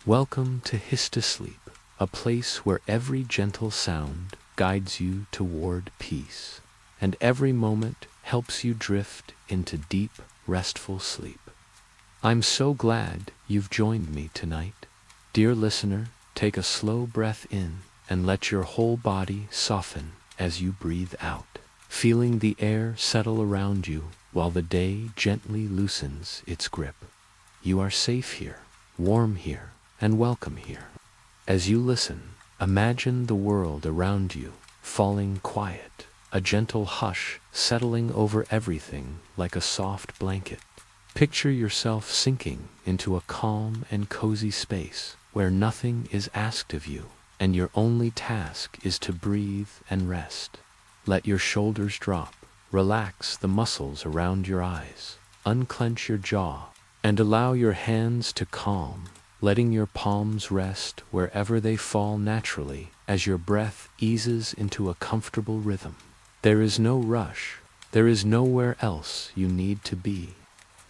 Welcome to Sleep, a place where every gentle sound guides you toward peace, and every moment helps you drift into deep, restful sleep. I'm so glad you've joined me tonight. Dear listener, take a slow breath in and let your whole body soften as you breathe out, feeling the air settle around you while the day gently loosens its grip. You are safe here, warm here, and welcome here. As you listen, imagine the world around you falling quiet, a gentle hush settling over everything like a soft blanket. Picture yourself sinking into a calm and cozy space where nothing is asked of you, and your only task is to breathe and rest. Let your shoulders drop, relax the muscles around your eyes, unclench your jaw, and allow your hands to calm, letting your palms rest wherever they fall naturally as your breath eases into a comfortable rhythm. There is no rush. There is nowhere else you need to be.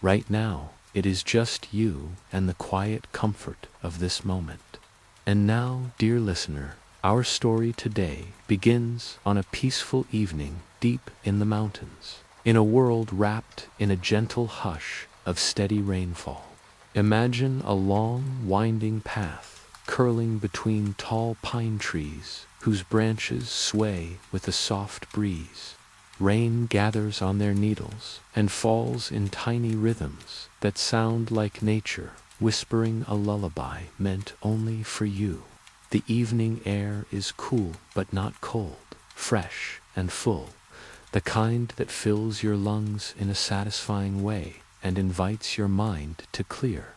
Right now, it is just you and the quiet comfort of this moment. And now, dear listener, our story today begins on a peaceful evening deep in the mountains, in a world wrapped in a gentle hush of steady rainfall. Imagine a long, winding path curling between tall pine trees whose branches sway with a soft breeze. Rain gathers on their needles and falls in tiny rhythms that sound like nature whispering a lullaby meant only for you. The evening air is cool but not cold, fresh and full, the kind that fills your lungs in a satisfying way and invites your mind to clear.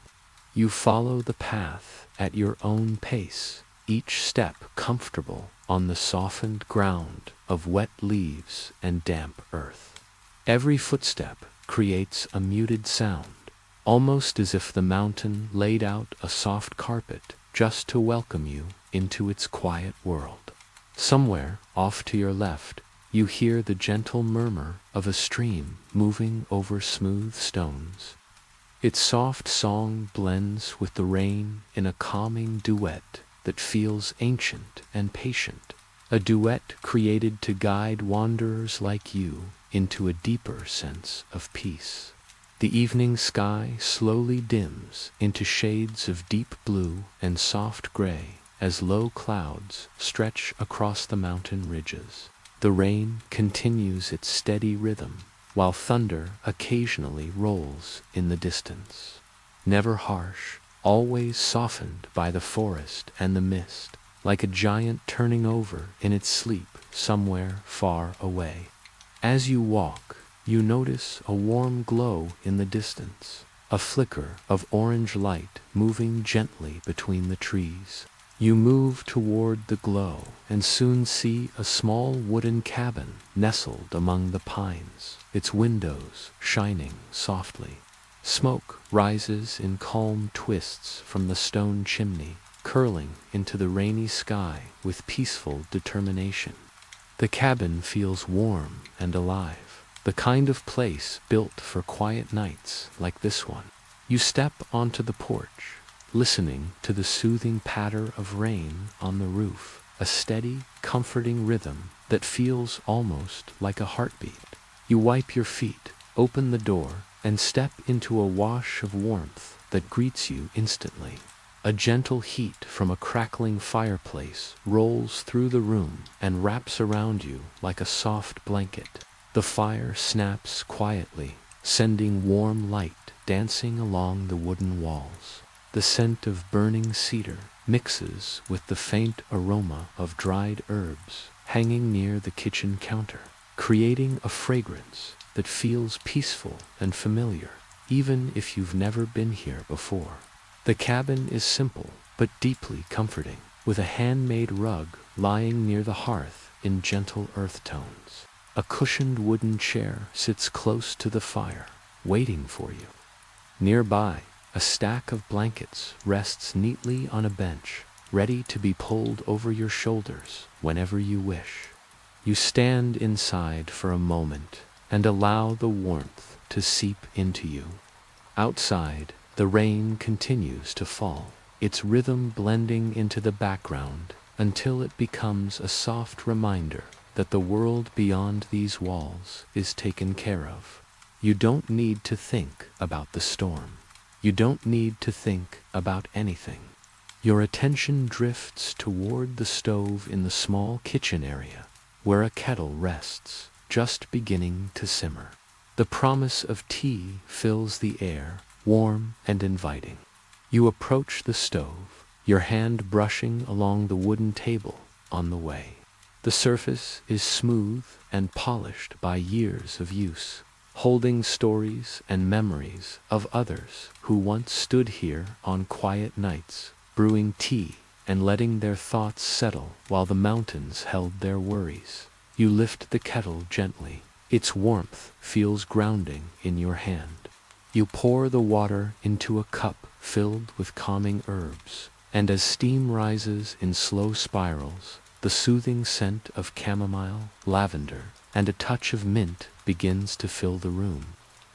You follow the path at your own pace, each step comfortable on the softened ground of wet leaves and damp earth. Every footstep creates a muted sound, almost as if the mountain laid out a soft carpet just to welcome you into its quiet world. Somewhere off to your left, you hear the gentle murmur of a stream moving over smooth stones. Its soft song blends with the rain in a calming duet that feels ancient and patient, a duet created to guide wanderers like you into a deeper sense of peace. The evening sky slowly dims into shades of deep blue and soft gray as low clouds stretch across the mountain ridges. The rain continues its steady rhythm, while thunder occasionally rolls in the distance. Never harsh, always softened by the forest and the mist, like a giant turning over in its sleep somewhere far away. As you walk, you notice a warm glow in the distance, a flicker of orange light moving gently between the trees. You move toward the glow and soon see a small wooden cabin nestled among the pines, its windows shining softly. Smoke rises in calm twists from the stone chimney, curling into the rainy sky with peaceful determination. The cabin feels warm and alive, the kind of place built for quiet nights like this one. You step onto the porch, listening to the soothing patter of rain on the roof, a steady, comforting rhythm that feels almost like a heartbeat. You wipe your feet, open the door, and step into a wash of warmth that greets you instantly. A gentle heat from a crackling fireplace rolls through the room and wraps around you like a soft blanket. The fire snaps quietly, sending warm light dancing along the wooden walls. The scent of burning cedar mixes with the faint aroma of dried herbs hanging near the kitchen counter, creating a fragrance that feels peaceful and familiar, even if you've never been here before. The cabin is simple but deeply comforting, with a handmade rug lying near the hearth in gentle earth tones. A cushioned wooden chair sits close to the fire, waiting for you. Nearby, a stack of blankets rests neatly on a bench, ready to be pulled over your shoulders whenever you wish. You stand inside for a moment and allow the warmth to seep into you. Outside, the rain continues to fall, its rhythm blending into the background until it becomes a soft reminder that the world beyond these walls is taken care of. You don't need to think about the storm. You don't need to think about anything. Your attention drifts toward the stove in the small kitchen area, where a kettle rests, just beginning to simmer. The promise of tea fills the air, warm and inviting. You approach the stove, your hand brushing along the wooden table on the way. The surface is smooth and polished by years of use, holding stories and memories of others who once stood here on quiet nights, brewing tea and letting their thoughts settle while the mountains held their worries. You lift the kettle gently. Its warmth feels grounding in your hand. You pour the water into a cup filled with calming herbs, and as steam rises in slow spirals, the soothing scent of chamomile, lavender, and a touch of mint begins to fill the room.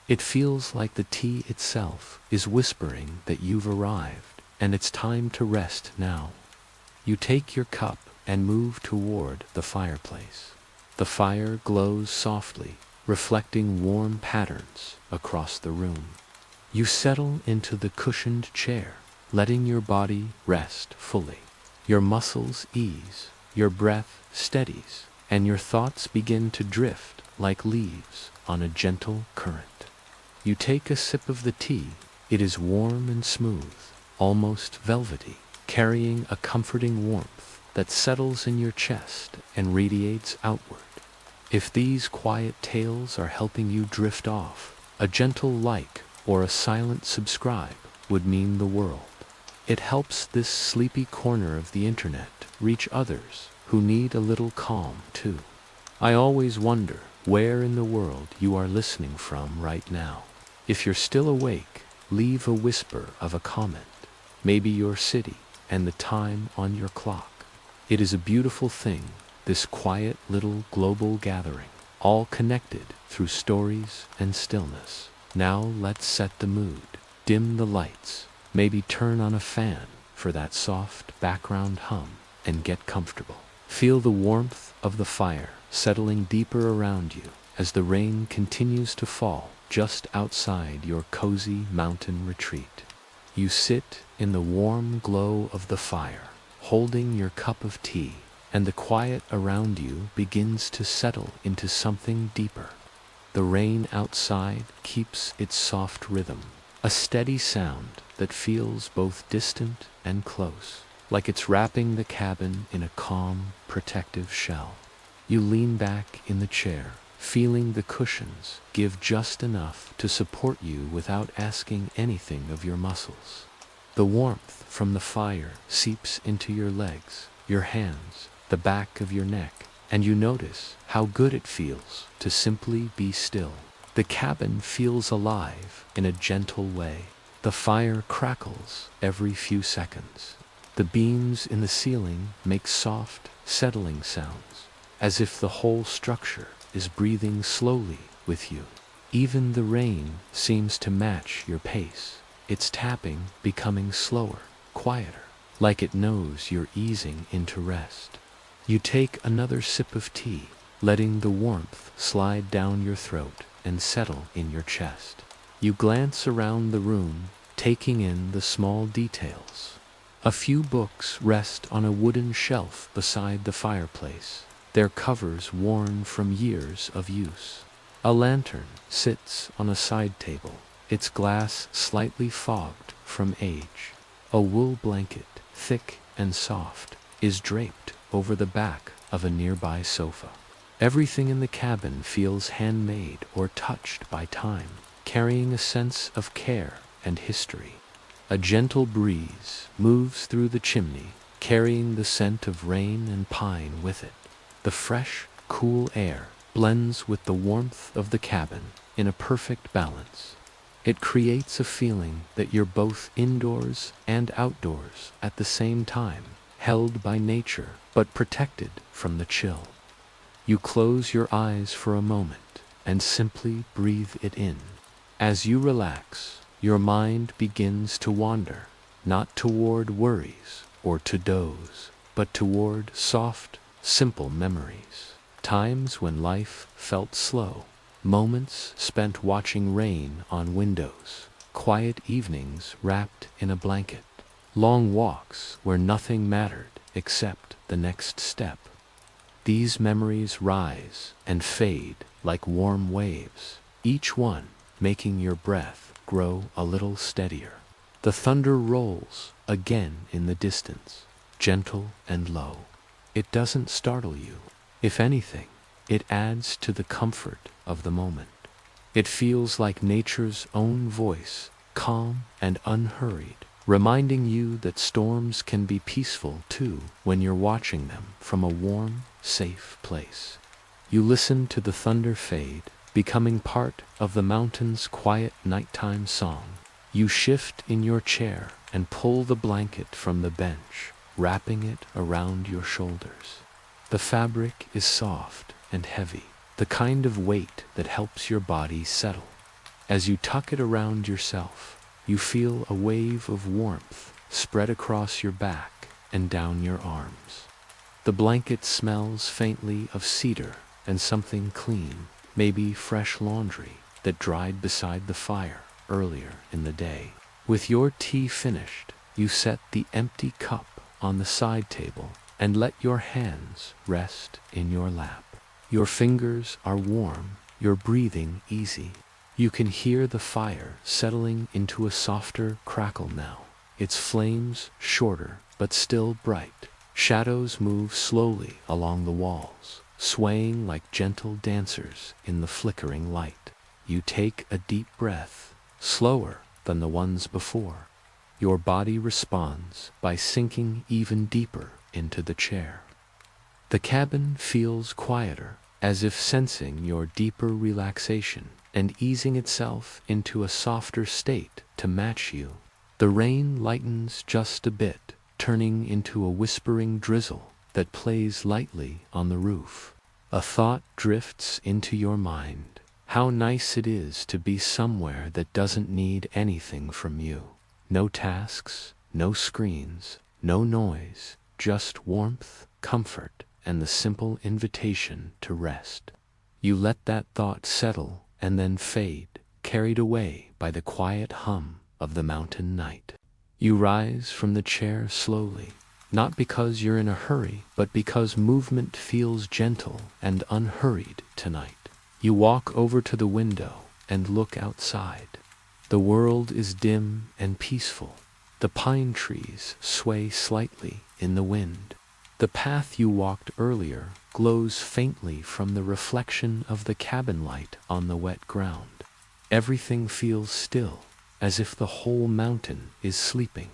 It feels like the tea itself is whispering that you've arrived, and it's time to rest now. You take your cup and move toward the fireplace. The fire glows softly, reflecting warm patterns across the room. You settle into the cushioned chair, letting your body rest fully. Your muscles ease, your breath steadies, and your thoughts begin to drift like leaves on a gentle current. You take a sip of the tea. It is warm and smooth, almost velvety, carrying a comforting warmth that settles in your chest and radiates outward. If these quiet tales are helping you drift off, a gentle like or a silent subscribe would mean the world. It helps this sleepy corner of the internet reach others who need a little calm too. I always wonder where in the world you are listening from right now. If you're still awake, leave a whisper of a comment, maybe your city and the time on your clock. It is a beautiful thing, this quiet little global gathering, all connected through stories and stillness. Now let's set the mood, dim the lights, maybe turn on a fan for that soft background hum, and get comfortable. Feel the warmth of the fire settling deeper around you as the rain continues to fall just outside your cozy mountain retreat. You sit in the warm glow of the fire, holding your cup of tea, and the quiet around you begins to settle into something deeper. The rain outside keeps its soft rhythm, a steady sound that feels both distant and close, like it's wrapping the cabin in a calm, protective shell. You lean back in the chair, feeling the cushions give just enough to support you without asking anything of your muscles. The warmth from the fire seeps into your legs, your hands, the back of your neck, and you notice how good it feels to simply be still. The cabin feels alive in a gentle way. The fire crackles every few seconds. The beams in the ceiling make soft, settling sounds, as if the whole structure is breathing slowly with you. Even the rain seems to match your pace, its tapping becoming slower, quieter, like it knows you're easing into rest. You take another sip of tea, letting the warmth slide down your throat and settle in your chest. You glance around the room, taking in the small details. A few books rest on a wooden shelf beside the fireplace, their covers worn from years of use. A lantern sits on a side table, its glass slightly fogged from age. A wool blanket, thick and soft, is draped over the back of a nearby sofa. Everything in the cabin feels handmade or touched by time, carrying a sense of care and history. A gentle breeze moves through the chimney, carrying the scent of rain and pine with it. The fresh, cool air blends with the warmth of the cabin in a perfect balance. It creates a feeling that you're both indoors and outdoors at the same time, held by nature but protected from the chill. You close your eyes for a moment and simply breathe it in. As you relax, your mind begins to wander, not toward worries or to doze, but toward soft, simple memories. Times when life felt slow, moments spent watching rain on windows, quiet evenings wrapped in a blanket, long walks where nothing mattered except the next step. These memories rise and fade like warm waves, each one making your breath grow a little steadier. The thunder rolls again in the distance, gentle and low. It doesn't startle you. If anything, it adds to the comfort of the moment. It feels like nature's own voice, calm and unhurried, reminding you that storms can be peaceful too when you're watching them from a warm, safe place. You listen to the thunder fade, becoming part of the mountain's quiet nighttime song. You shift in your chair and pull the blanket from the bench, wrapping it around your shoulders. The fabric is soft and heavy, the kind of weight that helps your body settle. As you tuck it around yourself, you feel a wave of warmth spread across your back and down your arms. The blanket smells faintly of cedar and something clean, maybe fresh laundry that dried beside the fire earlier in the day. With your tea finished, you set the empty cup on the side table and let your hands rest in your lap. Your fingers are warm, your breathing easy. You can hear the fire settling into a softer crackle now, its flames shorter but still bright. Shadows move slowly along the walls, swaying like gentle dancers in the flickering light. You take a deep breath, slower than the ones before. Your body responds by sinking even deeper into the chair. The cabin feels quieter, as if sensing your deeper relaxation and easing itself into a softer state to match you. The rain lightens just a bit, turning into a whispering drizzle that plays lightly on the roof. A thought drifts into your mind. How nice it is to be somewhere that doesn't need anything from you. No tasks, no screens, no noise, just warmth, comfort, and the simple invitation to rest. You let that thought settle and then fade, carried away by the quiet hum of the mountain night. You rise from the chair slowly, not because you're in a hurry, but because movement feels gentle and unhurried tonight. You walk over to the window and look outside. The world is dim and peaceful. The pine trees sway slightly in the wind. The path you walked earlier glows faintly from the reflection of the cabin light on the wet ground. Everything feels still, as if the whole mountain is sleeping.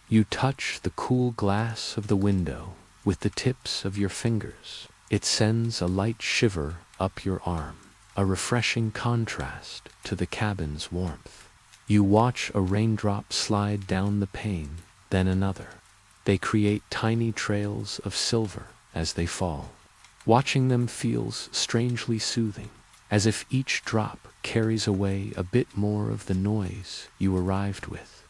You touch the cool glass of the window with the tips of your fingers. It sends a light shiver up your arm, a refreshing contrast to the cabin's warmth. You watch a raindrop slide down the pane, then another. They create tiny trails of silver as they fall. Watching them feels strangely soothing, as if each drop carries away a bit more of the noise you arrived with.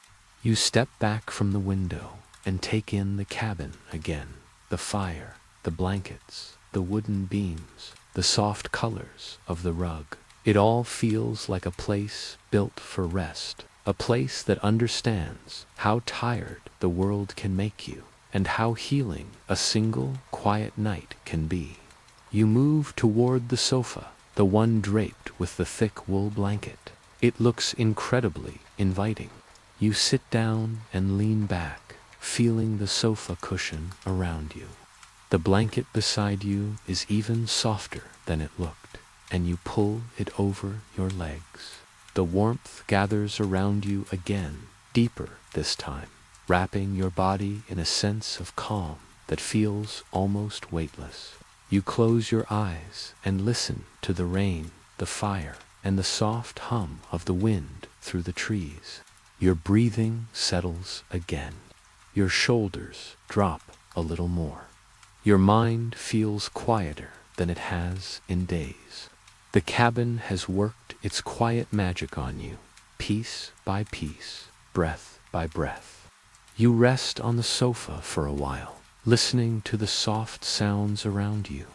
You step back from the window and take in the cabin again, the fire, the blankets, the wooden beams, the soft colors of the rug. It all feels like a place built for rest, a place that understands how tired the world can make you and how healing a single quiet night can be. You move toward the sofa, the one draped with the thick wool blanket. It looks incredibly inviting. You sit down and lean back, feeling the sofa cushion around you. The blanket beside you is even softer than it looked, and you pull it over your legs. The warmth gathers around you again, deeper this time, wrapping your body in a sense of calm that feels almost weightless. You close your eyes and listen to the rain, the fire, and the soft hum of the wind through the trees. Your breathing settles again. Your shoulders drop a little more. Your mind feels quieter than it has in days. The cabin has worked its quiet magic on you, piece by piece, breath by breath. You rest on the sofa for a while, listening to the soft sounds around you.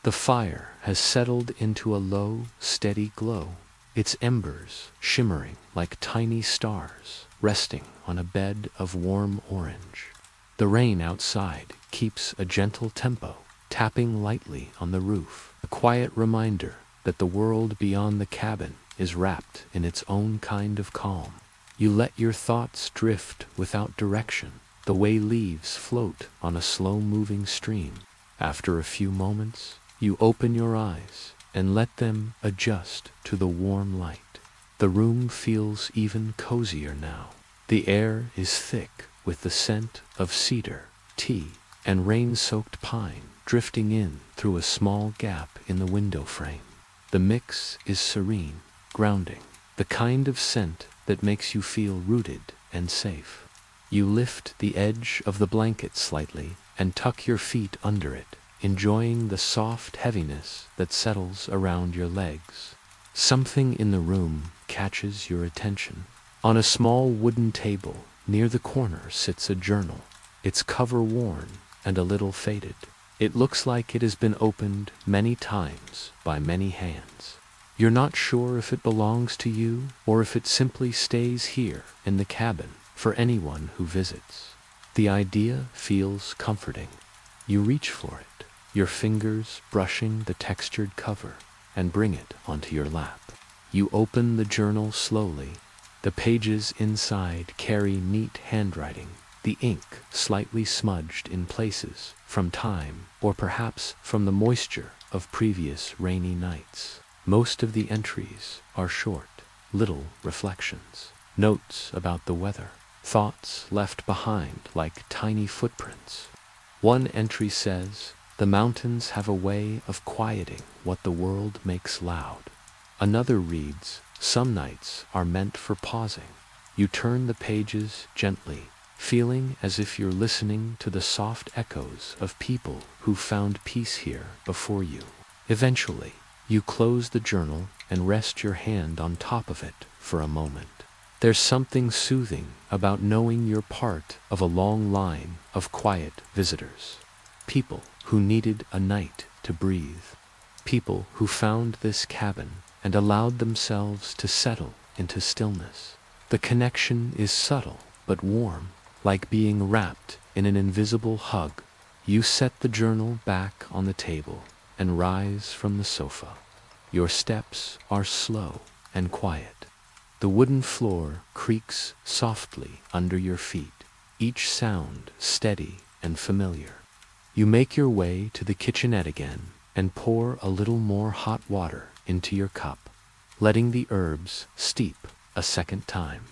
The fire has settled into a low, steady glow, its embers shimmering like tiny stars resting on a bed of warm orange. The rain outside keeps a gentle tempo, tapping lightly on the roof, a quiet reminder that the world beyond the cabin is wrapped in its own kind of calm. You let your thoughts drift without direction, the way leaves float on a slow-moving stream. After a few moments, you open your eyes and let them adjust to the warm light. The room feels even cozier now. The air is thick with the scent of cedar, tea, and rain-soaked pine drifting in through a small gap in the window frame. The mix is serene, grounding, the kind of scent that makes you feel rooted and safe. You lift the edge of the blanket slightly and tuck your feet under it, enjoying the soft heaviness that settles around your legs. Something in the room catches your attention. On a small wooden table near the corner sits a journal, its cover worn and a little faded. It looks like it has been opened many times by many hands. You're not sure if it belongs to you or if it simply stays here in the cabin for anyone who visits. The idea feels comforting. You reach for it, your fingers brushing the textured cover, and bring it onto your lap. You open the journal slowly. The pages inside carry neat handwriting, the ink slightly smudged in places from time or perhaps from the moisture of previous rainy nights. Most of the entries are short, little reflections, notes about the weather, thoughts left behind like tiny footprints. One entry says, "The mountains have a way of quieting what the world makes loud." Another reads, "Some nights are meant for pausing." You turn the pages gently, feeling as if you're listening to the soft echoes of people who found peace here before you. Eventually, you close the journal and rest your hand on top of it for a moment. There's something soothing about knowing you're part of a long line of quiet visitors. People who needed a night to breathe. People who found this cabin and allowed themselves to settle into stillness. The connection is subtle but warm, like being wrapped in an invisible hug. You set the journal back on the table and rise from the sofa. Your steps are slow and quiet. The wooden floor creaks softly under your feet, each sound steady and familiar. You make your way to the kitchenette again and pour a little more hot water into your cup, letting the herbs steep a second time.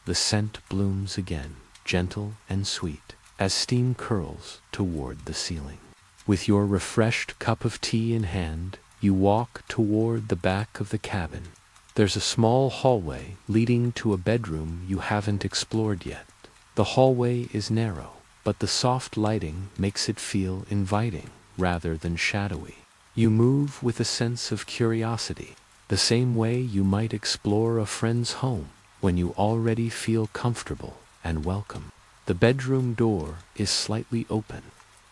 The scent blooms again, gentle and sweet, as steam curls toward the ceiling. With your refreshed cup of tea in hand, you walk toward the back of the cabin. There's a small hallway leading to a bedroom you haven't explored yet. The hallway is narrow, but the soft lighting makes it feel inviting rather than shadowy. You move with a sense of curiosity, the same way you might explore a friend's home when you already feel comfortable and welcome. The bedroom door is slightly open.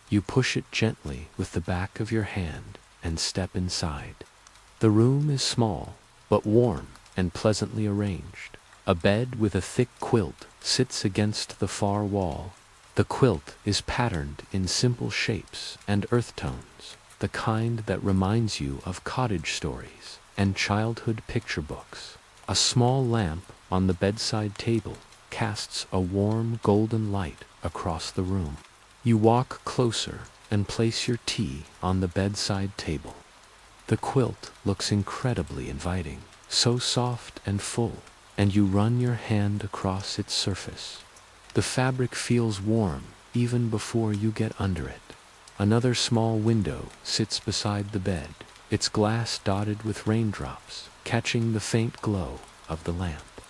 You push it gently with the back of your hand and step inside. The room is small, but warm and pleasantly arranged. A bed with a thick quilt sits against the far wall. The quilt is patterned in simple shapes and earth tones, the kind that reminds you of cottage stories and childhood picture books. A small lamp on the bedside table casts a warm golden light across the room. You walk closer and place your tea on the bedside table. The quilt looks incredibly inviting, so soft and full, and you run your hand across its surface. The fabric feels warm even before you get under it. Another small window sits beside the bed, its glass dotted with raindrops, catching the faint glow of the lamp.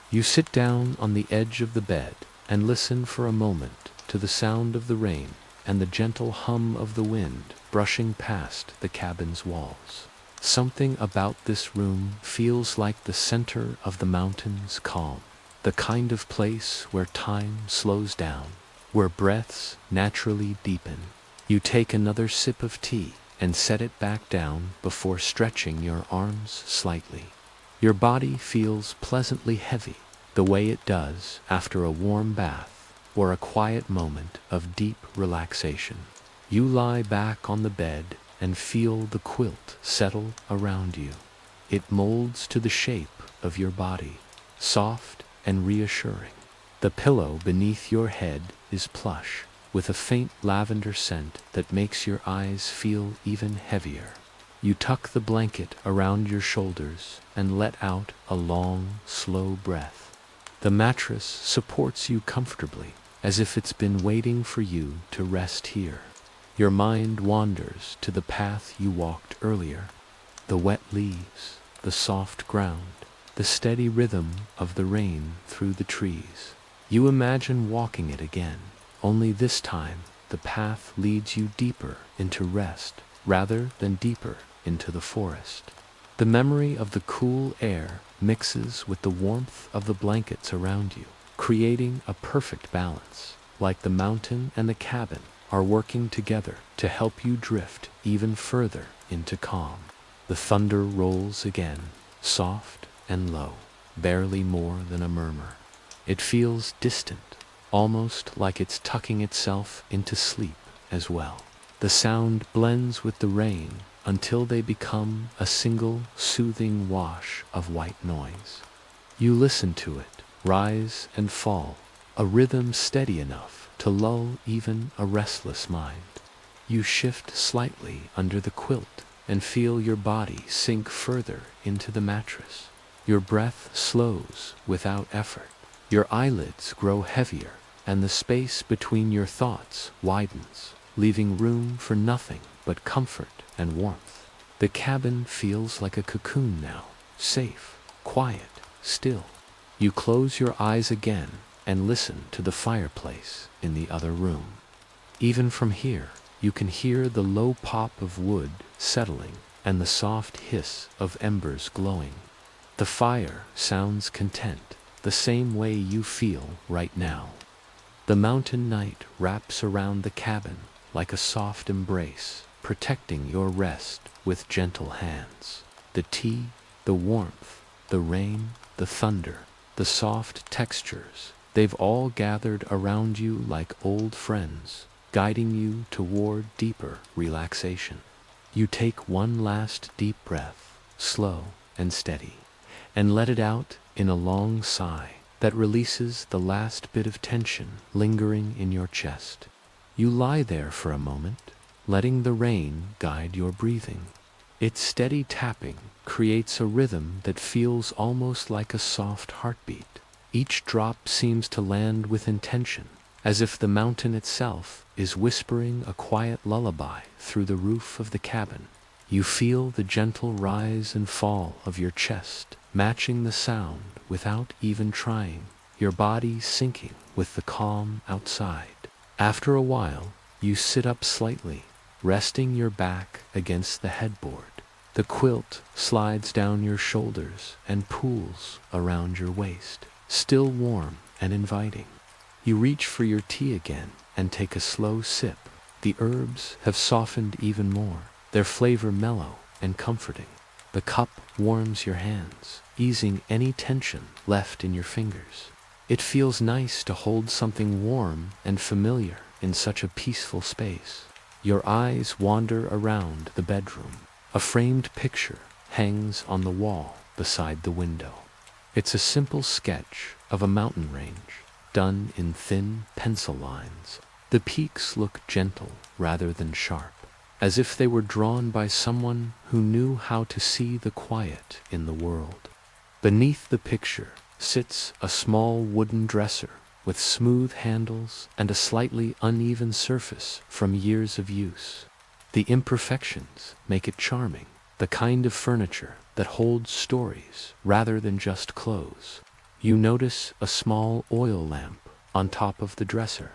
You sit down on the edge of the bed and listen for a moment to the sound of the rain and the gentle hum of the wind brushing past the cabin's walls. Something about this room feels like the center of the mountain's calm. the kind of place where time slows down, where breaths naturally deepen. You take another sip of tea and set it back down before stretching your arms slightly. Your body feels pleasantly heavy, the way it does after a warm bath or a quiet moment of deep relaxation. You lie back on the bed and feel the quilt settle around you. It molds to the shape of your body, soft and reassuring. The pillow beneath your head is plush, with a faint lavender scent that makes your eyes feel even heavier. You tuck the blanket around your shoulders and let out a long, slow breath. The mattress supports you comfortably, as if it's been waiting for you to rest here. Your mind wanders to the path you walked earlier. The wet leaves, the soft ground, the steady rhythm of the rain through the trees. You imagine walking it again, only this time the path leads you deeper into rest rather than deeper into the forest. The memory of the cool air mixes with the warmth of the blankets around you, creating a perfect balance, like the mountain and the cabin are working together to help you drift even further into calm. The thunder rolls again, soft and low, barely more than a murmur. It feels distant, almost like it's tucking itself into sleep as well. The sound blends with the rain until they become a single soothing wash of white noise. You listen to it, rise and fall, a rhythm steady enough to lull even a restless mind. You shift slightly under the quilt and feel your body sink further into the mattress. Your breath slows without effort. Your eyelids grow heavier, and the space between your thoughts widens, leaving room for nothing but comfort and warmth. The cabin feels like a cocoon now, safe, quiet, still. You close your eyes again and listen to the fireplace in the other room. Even from here, you can hear the low pop of wood settling and the soft hiss of embers glowing. The fire sounds content, the same way you feel right now. The mountain night wraps around the cabin like a soft embrace, protecting your rest with gentle hands. The tea, the warmth, the rain, the thunder, the soft textures, they've all gathered around you like old friends, guiding you toward deeper relaxation. You take one last deep breath, slow and steady, and let it out in a long sigh that releases the last bit of tension lingering in your chest. You lie there for a moment, letting the rain guide your breathing. Its steady tapping creates a rhythm that feels almost like a soft heartbeat. Each drop seems to land with intention, as if the mountain itself is whispering a quiet lullaby through the roof of the cabin. You feel the gentle rise and fall of your chest, matching the sound without even trying, your body syncing with the calm outside. After a while, you sit up slightly, resting your back against the headboard. The quilt slides down your shoulders and pools around your waist, still warm and inviting. You reach for your tea again and take a slow sip. The herbs have softened even more, their flavor mellow and comforting. The cup warms your hands, easing any tension left in your fingers. It feels nice to hold something warm and familiar in such a peaceful space. Your eyes wander around the bedroom. A framed picture hangs on the wall beside the window. It's a simple sketch of a mountain range, done in thin pencil lines. The peaks look gentle rather than sharp, as if they were drawn by someone who knew how to see the quiet in the world. Beneath the picture sits a small wooden dresser with smooth handles and a slightly uneven surface from years of use. The imperfections make it charming, the kind of furniture that holds stories rather than just clothes. You notice a small oil lamp on top of the dresser.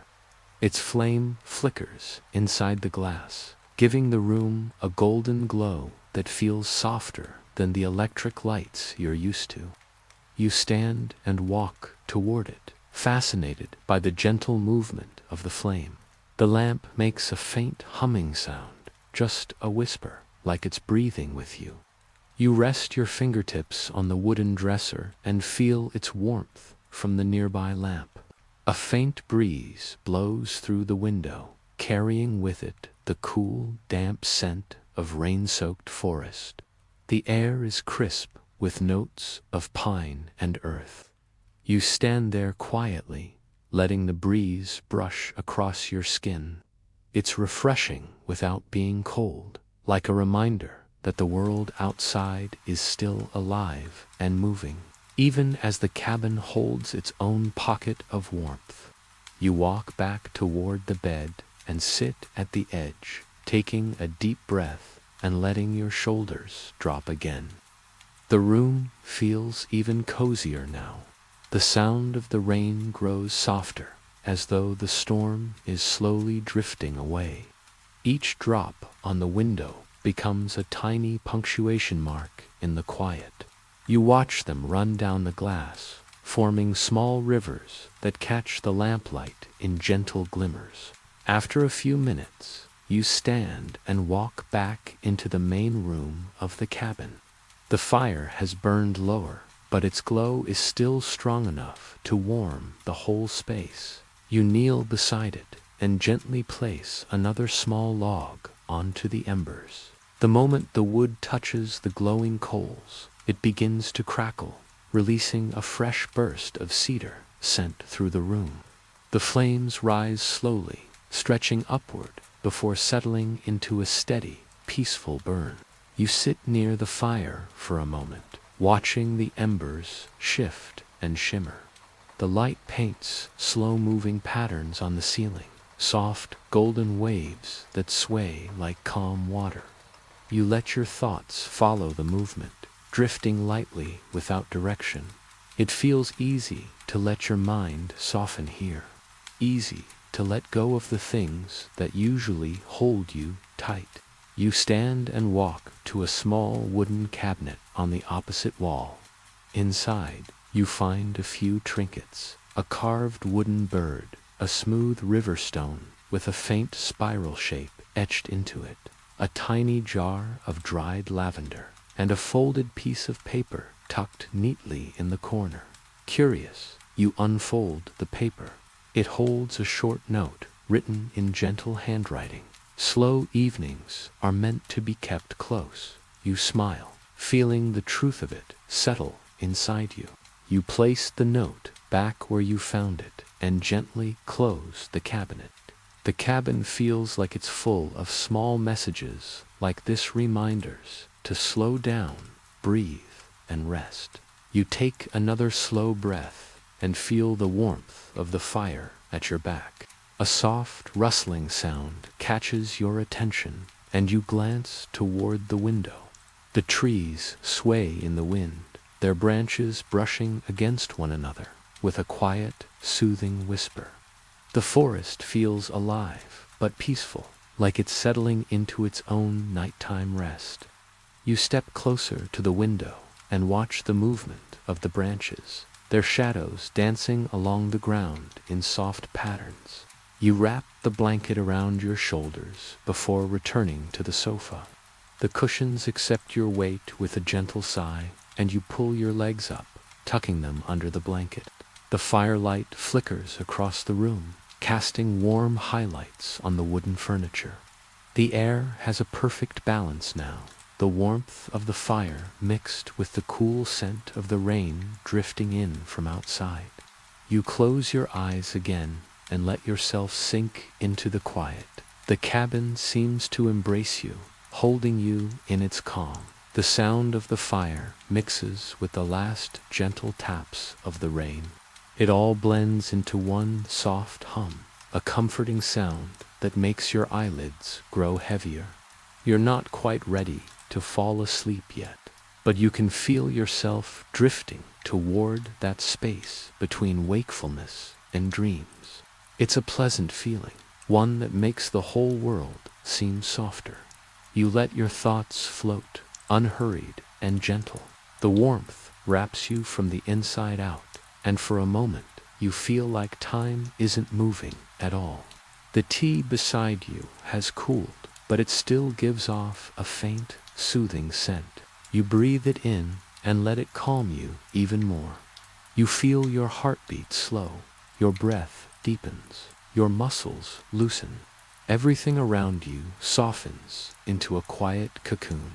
Its flame flickers inside the glass, giving the room a golden glow that feels softer than the electric lights you're used to. You stand and walk toward it, fascinated by the gentle movement of the flame. The lamp makes a faint humming sound, just a whisper, like it's breathing with you. You rest your fingertips on the wooden dresser and feel its warmth from the nearby lamp. A faint breeze blows through the window, carrying with it the cool, damp scent of rain-soaked forest. The air is crisp with notes of pine and earth. You stand there quietly, letting the breeze brush across your skin. It's refreshing without being cold, like a reminder that the world outside is still alive and moving, even as the cabin holds its own pocket of warmth. You walk back toward the bed and sit at the edge, taking a deep breath and letting your shoulders drop again. The room feels even cozier now. The sound of the rain grows softer, as though the storm is slowly drifting away. Each drop on the window becomes a tiny punctuation mark in the quiet. You watch them run down the glass, forming small rivers that catch the lamplight in gentle glimmers. After a few minutes, you stand and walk back into the main room of the cabin. The fire has burned lower, but its glow is still strong enough to warm the whole space. You kneel beside it and gently place another small log onto the embers. The moment the wood touches the glowing coals, it begins to crackle, releasing a fresh burst of cedar scent through the room. The flames rise slowly, stretching upward before settling into a steady, peaceful burn. You sit near the fire for a moment, watching the embers shift and shimmer. The light paints slow-moving patterns on the ceiling, soft, golden waves that sway like calm water. You let your thoughts follow the movement, drifting lightly without direction. It feels easy to let your mind soften here, easy to let go of the things that usually hold you tight. You stand and walk to a small wooden cabinet on the opposite wall. Inside, you find a few trinkets, a carved wooden bird, a smooth river stone with a faint spiral shape etched into it, a tiny jar of dried lavender, and a folded piece of paper tucked neatly in the corner. Curious, you unfold the paper. It holds a short note written in gentle handwriting. Slow evenings are meant to be kept close. You smile, feeling the truth of it settle inside you. You place the note back where you found it and gently close the cabinet. The cabin feels like it's full of small messages like this, reminders to slow down, breathe, and rest. You take another slow breath and feel the warmth of the fire at your back. A soft rustling sound catches your attention, and you glance toward the window. The trees sway in the wind, their branches brushing against one another with a quiet, soothing whisper. The forest feels alive but peaceful, like it's settling into its own nighttime rest. You step closer to the window and watch the movement of the branches, their shadows dancing along the ground in soft patterns. You wrap the blanket around your shoulders before returning to the sofa. The cushions accept your weight with a gentle sigh, and you pull your legs up, tucking them under the blanket. The firelight flickers across the room, casting warm highlights on the wooden furniture. The air has a perfect balance now, the warmth of the fire mixed with the cool scent of the rain drifting in from outside. You close your eyes again and let yourself sink into the quiet. The cabin seems to embrace you, holding you in its calm. The sound of the fire mixes with the last gentle taps of the rain. It all blends into one soft hum, a comforting sound that makes your eyelids grow heavier. You're not quite ready to fall asleep yet, but you can feel yourself drifting toward that space between wakefulness and dreams. It's a pleasant feeling, one that makes the whole world seem softer. You let your thoughts float, unhurried and gentle. The warmth wraps you from the inside out, and for a moment you feel like time isn't moving at all. The tea beside you has cooled, but it still gives off a faint, soothing scent. You breathe it in and let it calm you even more. You feel your heartbeat slow, your breath deepens, your muscles loosen. Everything around you softens into a quiet cocoon.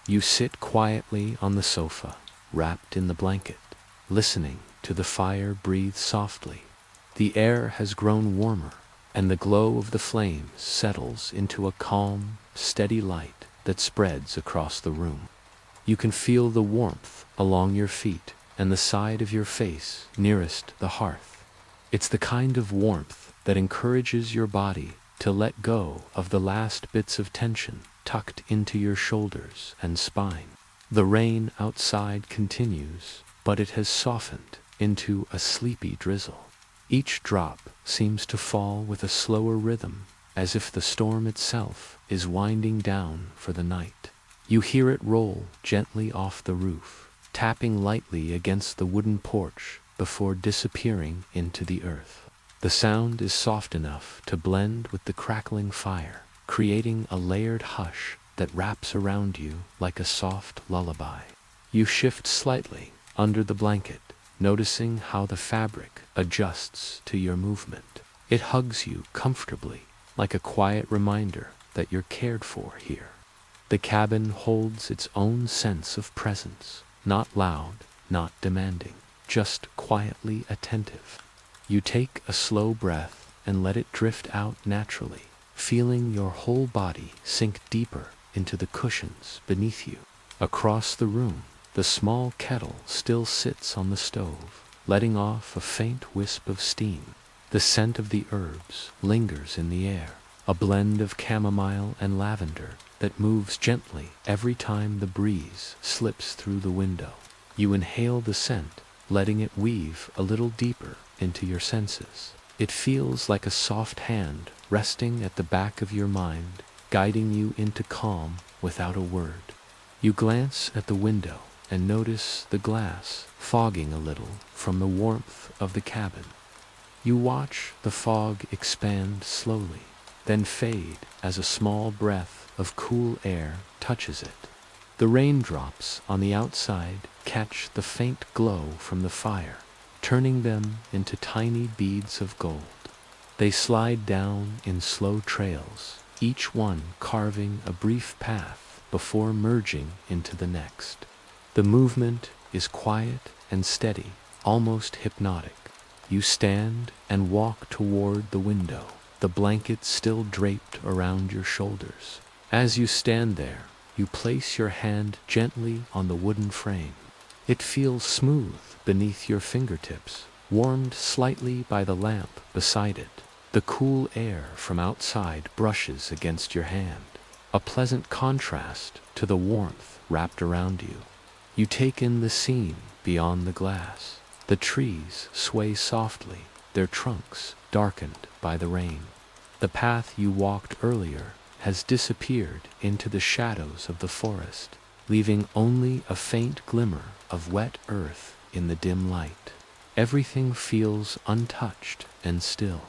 You sit quietly on the sofa, wrapped in the blanket, listening to the fire breathe softly. The air has grown warmer, and the glow of the flames settles into a calm, steady light that spreads across the room. You can feel the warmth along your feet and the side of your face nearest the hearth. It's the kind of warmth that encourages your body to let go of the last bits of tension tucked into your shoulders and spine. The rain outside continues, but it has softened into a sleepy drizzle. Each drop seems to fall with a slower rhythm, as if the storm itself is winding down for the night. You hear it roll gently off the roof, tapping lightly against the wooden porch before disappearing into the earth. The sound is soft enough to blend with the crackling fire, creating a layered hush that wraps around you like a soft lullaby. You shift slightly under the blanket, noticing how the fabric adjusts to your movement. It hugs you comfortably, like a quiet reminder that you're cared for here. The cabin holds its own sense of presence, not loud, not demanding, just quietly attentive. You take a slow breath and let it drift out naturally, feeling your whole body sink deeper into the cushions beneath you. Across the room, the small kettle still sits on the stove, letting off a faint wisp of steam. The scent of the herbs lingers in the air, a blend of chamomile and lavender that moves gently every time the breeze slips through the window. You inhale the scent, letting it weave a little deeper into your senses. It feels like a soft hand resting at the back of your mind, guiding you into calm without a word. You glance at the window and notice the glass fogging a little from the warmth of the cabin. You watch the fog expand slowly, then fade as a small breath of cool air touches it. The raindrops on the outside catch the faint glow from the fire, turning them into tiny beads of gold. They slide down in slow trails, each one carving a brief path before merging into the next. The movement is quiet and steady, almost hypnotic. You stand and walk toward the window, the blanket still draped around your shoulders. As you stand there, you place your hand gently on the wooden frame. It feels smooth beneath your fingertips, warmed slightly by the lamp beside it. The cool air from outside brushes against your hand, a pleasant contrast to the warmth wrapped around you. You take in the scene beyond the glass. The trees sway softly, their trunks darkened by the rain. The path you walked earlier has disappeared into the shadows of the forest, leaving only a faint glimmer of wet earth in the dim light. Everything feels untouched and still.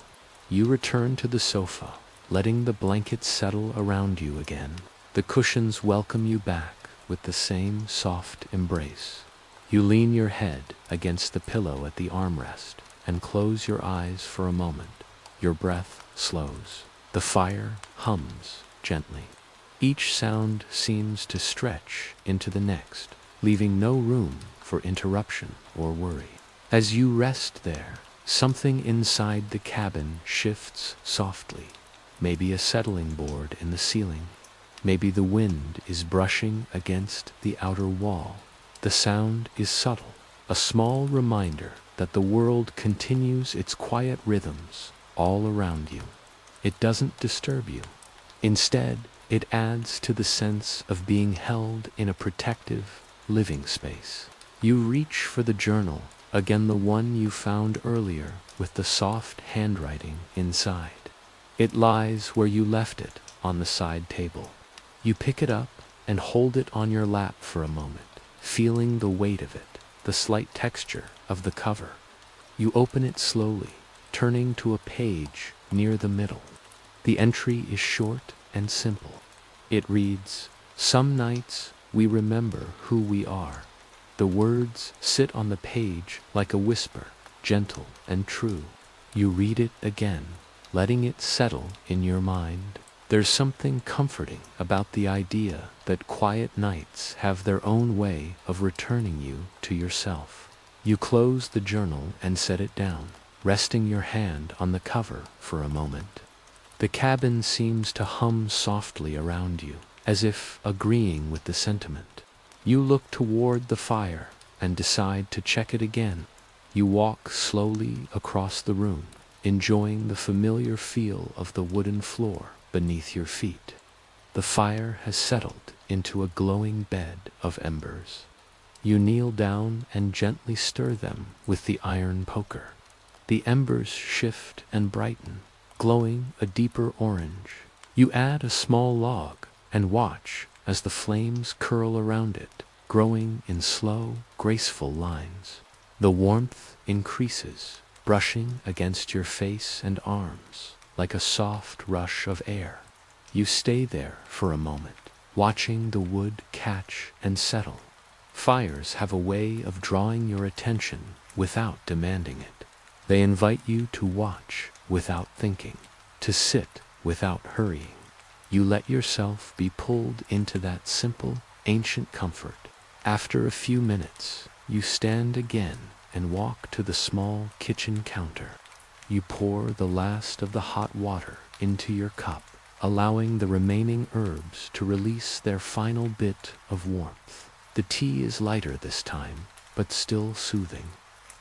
You return to the sofa, letting the blanket settle around you again. The cushions welcome you back with the same soft embrace. You lean your head against the pillow at the armrest and close your eyes for a moment. Your breath slows. The fire hums gently. Each sound seems to stretch into the next, leaving no room for interruption or worry. As you rest there, something inside the cabin shifts softly. Maybe a settling board in the ceiling. Maybe the wind is brushing against the outer wall. The sound is subtle, a small reminder that the world continues its quiet rhythms all around you. It doesn't disturb you. Instead, it adds to the sense of being held in a protective, living space. You reach for the journal, again the one you found earlier with the soft handwriting inside. It lies where you left it on the side table. You pick it up and hold it on your lap for a moment, feeling the weight of it. the slight texture of the cover. You open it slowly, turning to a page near the middle. The entry is short and simple. It reads, "Some nights we remember who we are." The words sit on the page like a whisper, gentle and true. You read it again, letting it settle in your mind. There's something comforting about the idea that quiet nights have their own way of returning you to yourself. You close the journal and set it down, resting your hand on the cover for a moment. The cabin seems to hum softly around you, as if agreeing with the sentiment. You look toward the fire and decide to check it again. You walk slowly across the room, enjoying the familiar feel of the wooden floor beneath your feet. The fire has settled into a glowing bed of embers. You kneel down and gently stir them with the iron poker. The embers shift and brighten, glowing a deeper orange. You add a small log and watch as the flames curl around it, growing in slow, graceful lines. The warmth increases, brushing against your face and arms like a soft rush of air. You stay there for a moment, watching the wood catch and settle. Fires have a way of drawing your attention without demanding it. They invite you to watch without thinking, to sit without hurrying. You let yourself be pulled into that simple, ancient comfort. After a few minutes, you stand again and walk to the small kitchen counter. You pour the last of the hot water into your cup, allowing the remaining herbs to release their final bit of warmth. The tea is lighter this time, but still soothing.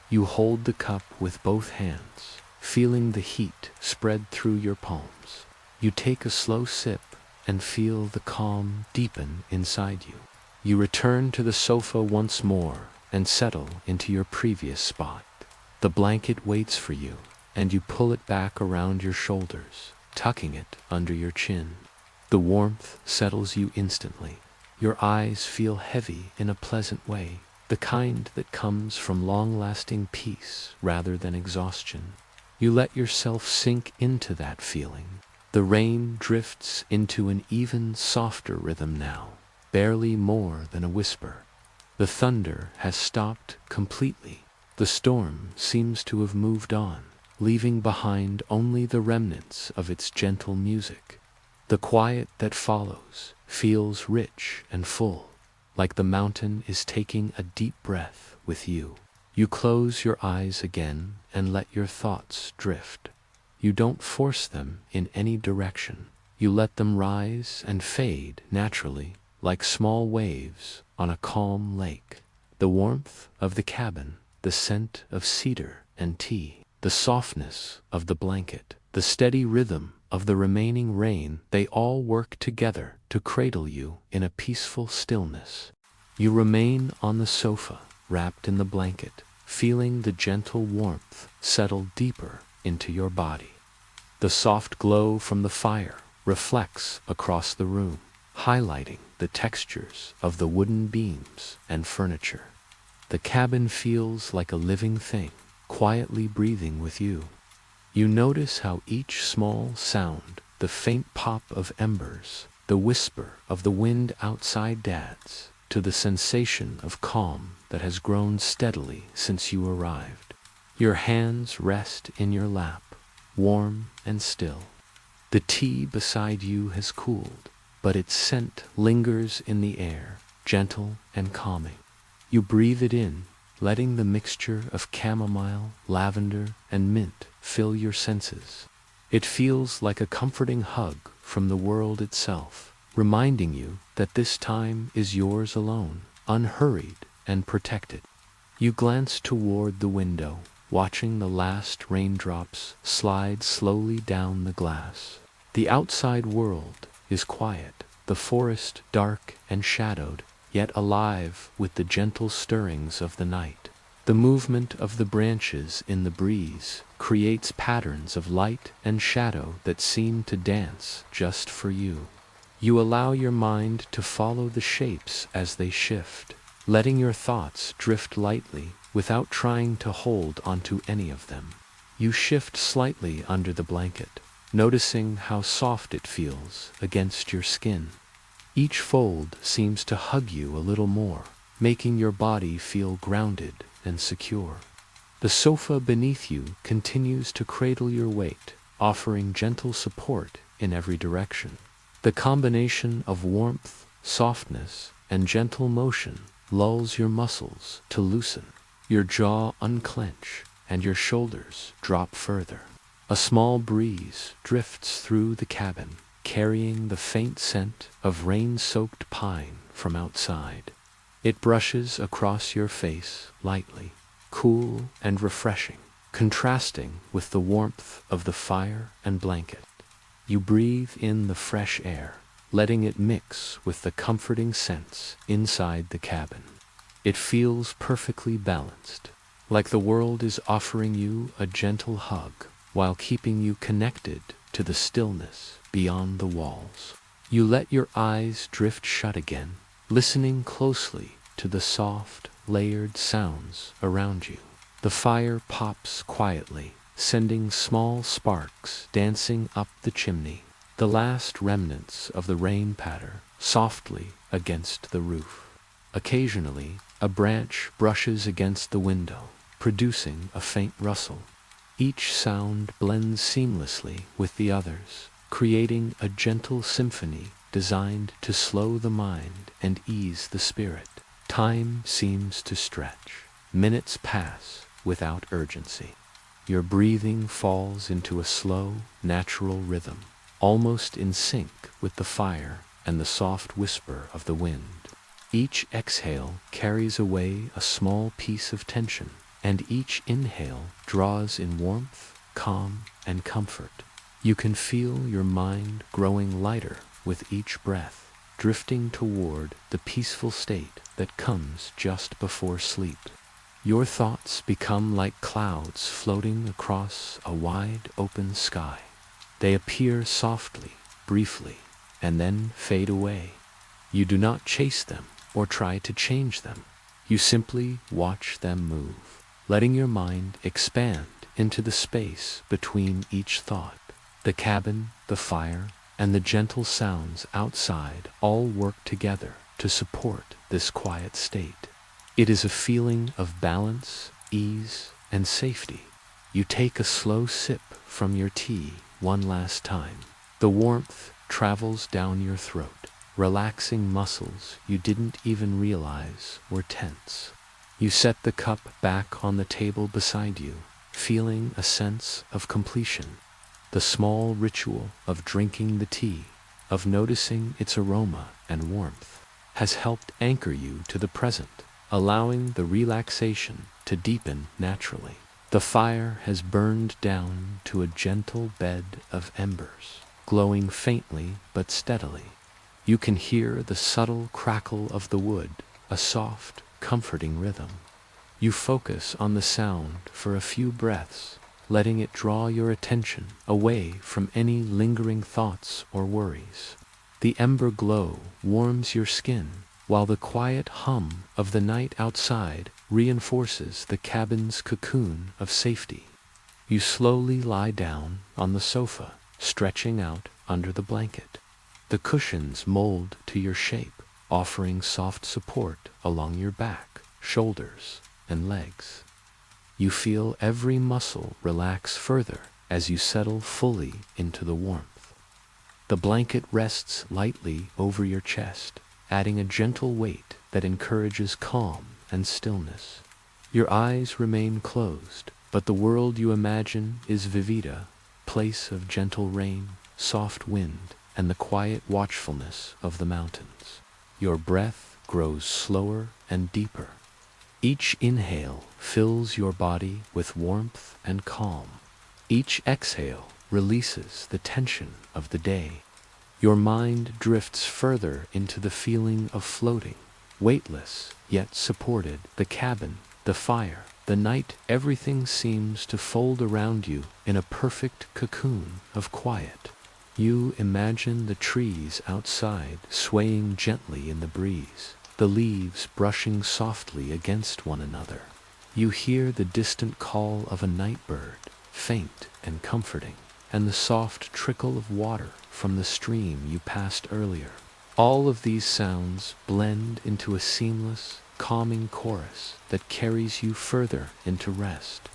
You hold the cup with both hands, feeling the heat spread through your palms. You take a slow sip and feel the calm deepen inside you. You return to the sofa once more and settle into your previous spot. The blanket waits for you, and you pull it back around your shoulders, tucking it under your chin. The warmth settles you instantly. Your eyes feel heavy in a pleasant way, the kind that comes from long-lasting peace rather than exhaustion. You let yourself sink into that feeling. The rain drifts into an even softer rhythm now, barely more than a whisper. The thunder has stopped completely. The storm seems to have moved on, leaving behind only the remnants of its gentle music. The quiet that follows feels rich and full, like the mountain is taking a deep breath with you. You close your eyes again and let your thoughts drift. You don't force them in any direction. You let them rise and fade naturally, like small waves on a calm lake. The warmth of the cabin, the scent of cedar and tea, the softness of the blanket, the steady rhythm of the remaining rain, they all work together to cradle you in a peaceful stillness. You remain on the sofa, wrapped in the blanket, feeling the gentle warmth settle deeper into your body. The soft glow from the fire reflects across the room, highlighting the textures of the wooden beams and furniture. The cabin feels like a living thing, quietly breathing with you. You notice how each small sound, the faint pop of embers, the whisper of the wind outside adds to the sensation of calm that has grown steadily since you arrived. Your hands rest in your lap, warm and still. The tea beside you has cooled, but its scent lingers in the air, gentle and calming. You breathe it in, letting the mixture of chamomile, lavender, and mint fill your senses. It feels like a comforting hug from the world itself, reminding you that this time is yours alone, unhurried and protected. You glance toward the window, watching the last raindrops slide slowly down the glass. The outside world is quiet, the forest dark and shadowed, yet alive with the gentle stirrings of the night. The movement of the branches in the breeze creates patterns of light and shadow that seem to dance just for you. You allow your mind to follow the shapes as they shift. letting your thoughts drift lightly without trying to hold onto any of them. You shift slightly under the blanket, noticing how soft it feels against your skin. Each fold seems to hug you a little more, making your body feel grounded and secure. The sofa beneath you continues to cradle your weight, offering gentle support in every direction. The combination of warmth, softness, and gentle motion lulls your muscles to loosen. Your jaw unclench and your shoulders drop further. A small breeze drifts through the cabin, carrying the faint scent of rain-soaked pine from outside. It brushes across your face lightly, cool and refreshing, contrasting with the warmth of the fire and blanket. You breathe in the fresh air, letting it mix with the comforting scents inside the cabin. It feels perfectly balanced, like the world is offering you a gentle hug while keeping you connected to the stillness beyond the walls. You let your eyes drift shut again, listening closely to the soft, layered sounds around you. The fire pops quietly, sending small sparks dancing up the chimney, the last remnants of the rain patter softly against the roof. Occasionally, a branch brushes against the window, producing a faint rustle. Each sound blends seamlessly with the others, creating a gentle symphony designed to slow the mind and ease the spirit. Time seems to stretch. Minutes pass without urgency. Your breathing falls into a slow, natural rhythm, almost in sync with the fire and the soft whisper of the wind. Each exhale carries away a small piece of tension, and each inhale draws in warmth, calm, and comfort. You can feel your mind growing lighter with each breath, drifting toward the peaceful state that comes just before sleep. Your thoughts become like clouds floating across a wide open sky. They appear softly, briefly, and then fade away. You do not chase them or try to change them. You simply watch them move, letting your mind expand into the space between each thought. The cabin, the fire, and the gentle sounds outside all work together to support this quiet state. It is a feeling of balance, ease, and safety. You take a slow sip from your tea one last time. The warmth travels down your throat, relaxing muscles you didn't even realize were tense. You set the cup back on the table beside you, feeling a sense of completion. The small ritual of drinking the tea, of noticing its aroma and warmth, has helped anchor you to the present, allowing the relaxation to deepen naturally. The fire has burned down to a gentle bed of embers, glowing faintly but steadily. You can hear the subtle crackle of the wood, a soft, comforting rhythm. You focus on the sound for a few breaths, letting it draw your attention away from any lingering thoughts or worries. The ember glow warms your skin, while the quiet hum of the night outside reinforces the cabin's cocoon of safety. You slowly lie down on the sofa, stretching out under the blanket. The cushions mold to your shape, offering soft support along your back, shoulders, and legs. You feel every muscle relax further as you settle fully into the warmth. The blanket rests lightly over your chest, adding a gentle weight that encourages calm and stillness. Your eyes remain closed, but the world you imagine is vivida, place of gentle rain, soft wind, and the quiet watchfulness of the mountains. Your breath grows slower and deeper. Each inhale fills your body with warmth and calm. Each exhale releases the tension of the day. Your mind drifts further into the feeling of floating, weightless yet supported. The cabin, the fire, the night, everything seems to fold around you in a perfect cocoon of quiet. You imagine the trees outside swaying gently in the breeze, the leaves brushing softly against one another. You hear the distant call of a night bird, faint and comforting, and the soft trickle of water from the stream you passed earlier. All of these sounds blend into a seamless, calming chorus that carries you further into rest.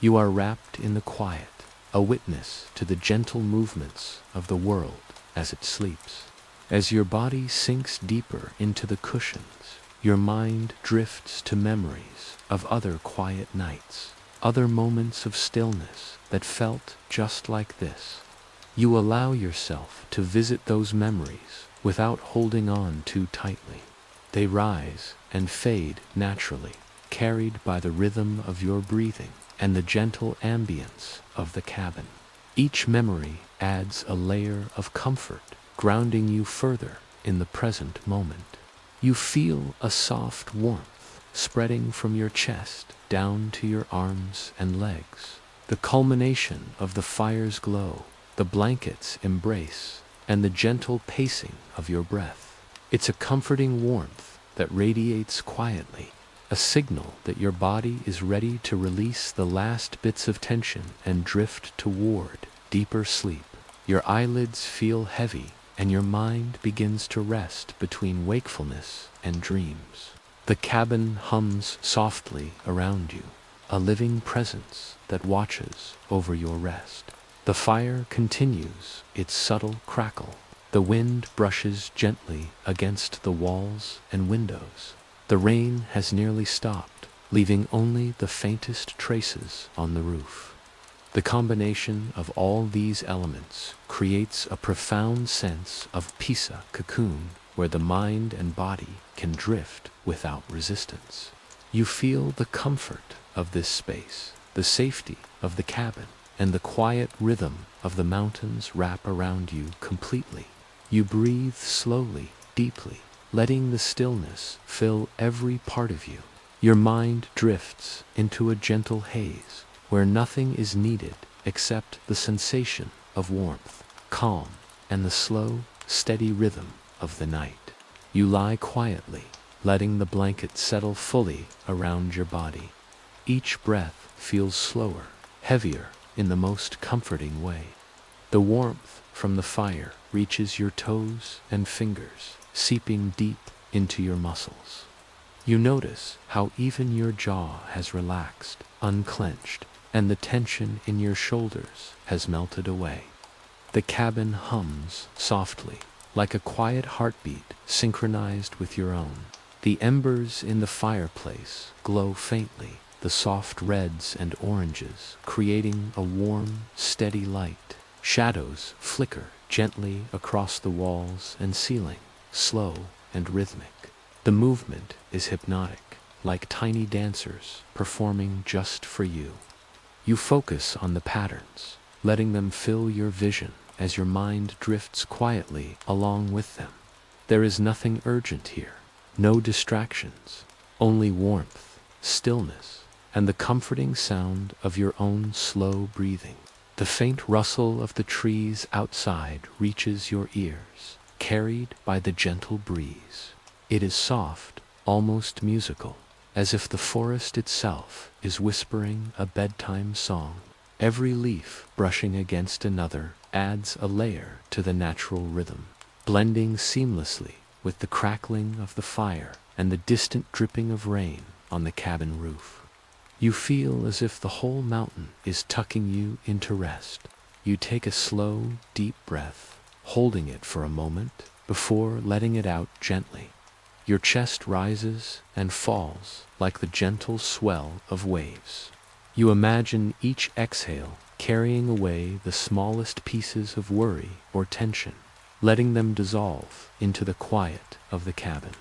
You are wrapped in the quiet, a witness to the gentle movements of the world as it sleeps. As your body sinks deeper into the cushions, your mind drifts to memories of other quiet nights, other moments of stillness that felt just like this. You allow yourself to visit those memories without holding on too tightly. They rise and fade naturally, carried by the rhythm of your breathing and the gentle ambience of the cabin. Each memory adds a layer of comfort, grounding you further in the present moment. You feel a soft warmth spreading from your chest down to your arms and legs, the culmination of the fire's glow, the blanket's embrace, and the gentle pacing of your breath. It's a comforting warmth that radiates quietly, a signal that your body is ready to release the last bits of tension and drift toward deeper sleep. Your eyelids feel heavy, and your mind begins to rest between wakefulness and dreams. The cabin hums softly around you, a living presence that watches over your rest. The fire continues its subtle crackle. The wind brushes gently against the walls and windows. The rain has nearly stopped, leaving only the faintest traces on the roof. The combination of all these elements creates a profound sense of peace, a cocoon where the mind and body can drift without resistance. You feel the comfort of this space, the safety of the cabin, and the quiet rhythm of the mountains wrap around you completely. You breathe slowly, deeply, letting the stillness fill every part of you. Your mind drifts into a gentle haze, where nothing is needed except the sensation of warmth, calm, and the slow, steady rhythm of the night. You lie quietly, letting the blanket settle fully around your body. Each breath feels slower, heavier in the most comforting way. The warmth from the fire reaches your toes and fingers, seeping deep into your muscles. You notice how even your jaw has relaxed, unclenched, and the tension in your shoulders has melted away. The cabin hums softly, like a quiet heartbeat synchronized with your own. The embers in the fireplace glow faintly, the soft reds and oranges creating a warm, steady light. Shadows flicker gently across the walls and ceiling, slow and rhythmic. The movement is hypnotic, like tiny dancers performing just for you. You focus on the patterns, letting them fill your vision as your mind drifts quietly along with them. There is nothing urgent here, no distractions, only warmth, stillness, and the comforting sound of your own slow breathing. The faint rustle of the trees outside reaches your ears, carried by the gentle breeze. It is soft, almost musical, as if the forest itself is whispering a bedtime song. Every leaf brushing against another adds a layer to the natural rhythm, blending seamlessly with the crackling of the fire and the distant dripping of rain on the cabin roof. You feel as if the whole mountain is tucking you into rest. You take a slow, deep breath, holding it for a moment before letting it out gently. Your chest rises and falls like the gentle swell of waves. You imagine each exhale carrying away the smallest pieces of worry or tension, letting them dissolve into the quiet of the cabin.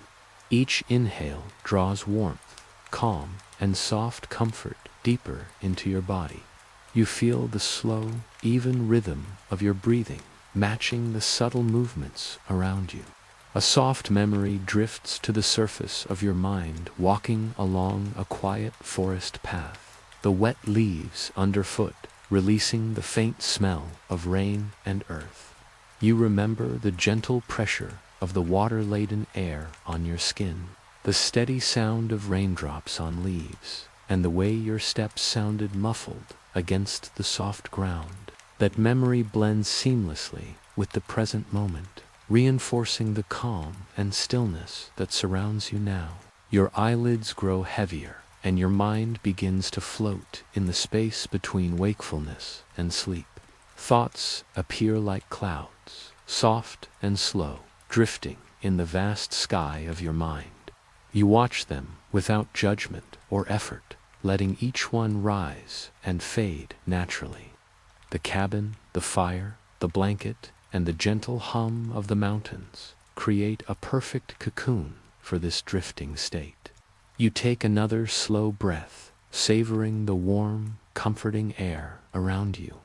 Each inhale draws warmth, calm, and soft comfort deeper into your body. You feel the slow, even rhythm of your breathing, matching the subtle movements around you. A soft memory drifts to the surface of your mind, walking along a quiet forest path, the wet leaves underfoot, releasing the faint smell of rain and earth. You remember the gentle pressure of the water-laden air on your skin, the steady sound of raindrops on leaves, and the way your steps sounded muffled against the soft ground. That memory blends seamlessly with the present moment, reinforcing the calm and stillness that surrounds you now. Your eyelids grow heavier, and your mind begins to float in the space between wakefulness and sleep. Thoughts appear like clouds, soft and slow, drifting in the vast sky of your mind. You watch them without judgment or effort, letting each one rise and fade naturally. The cabin, the fire, the blanket, and the gentle hum of the mountains create a perfect cocoon for this drifting state. You take another slow breath, savoring the warm, comforting air around you.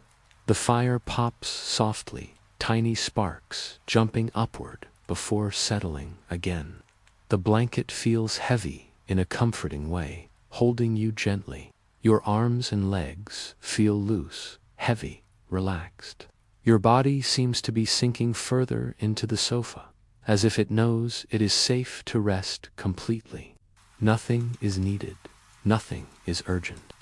The fire pops softly, tiny sparks jumping upward before settling again. The blanket feels heavy in a comforting way, holding you gently. Your arms and legs feel loose, heavy, relaxed. Your body seems to be sinking further into the sofa, as if it knows it is safe to rest completely. Nothing is needed. Nothing is urgent.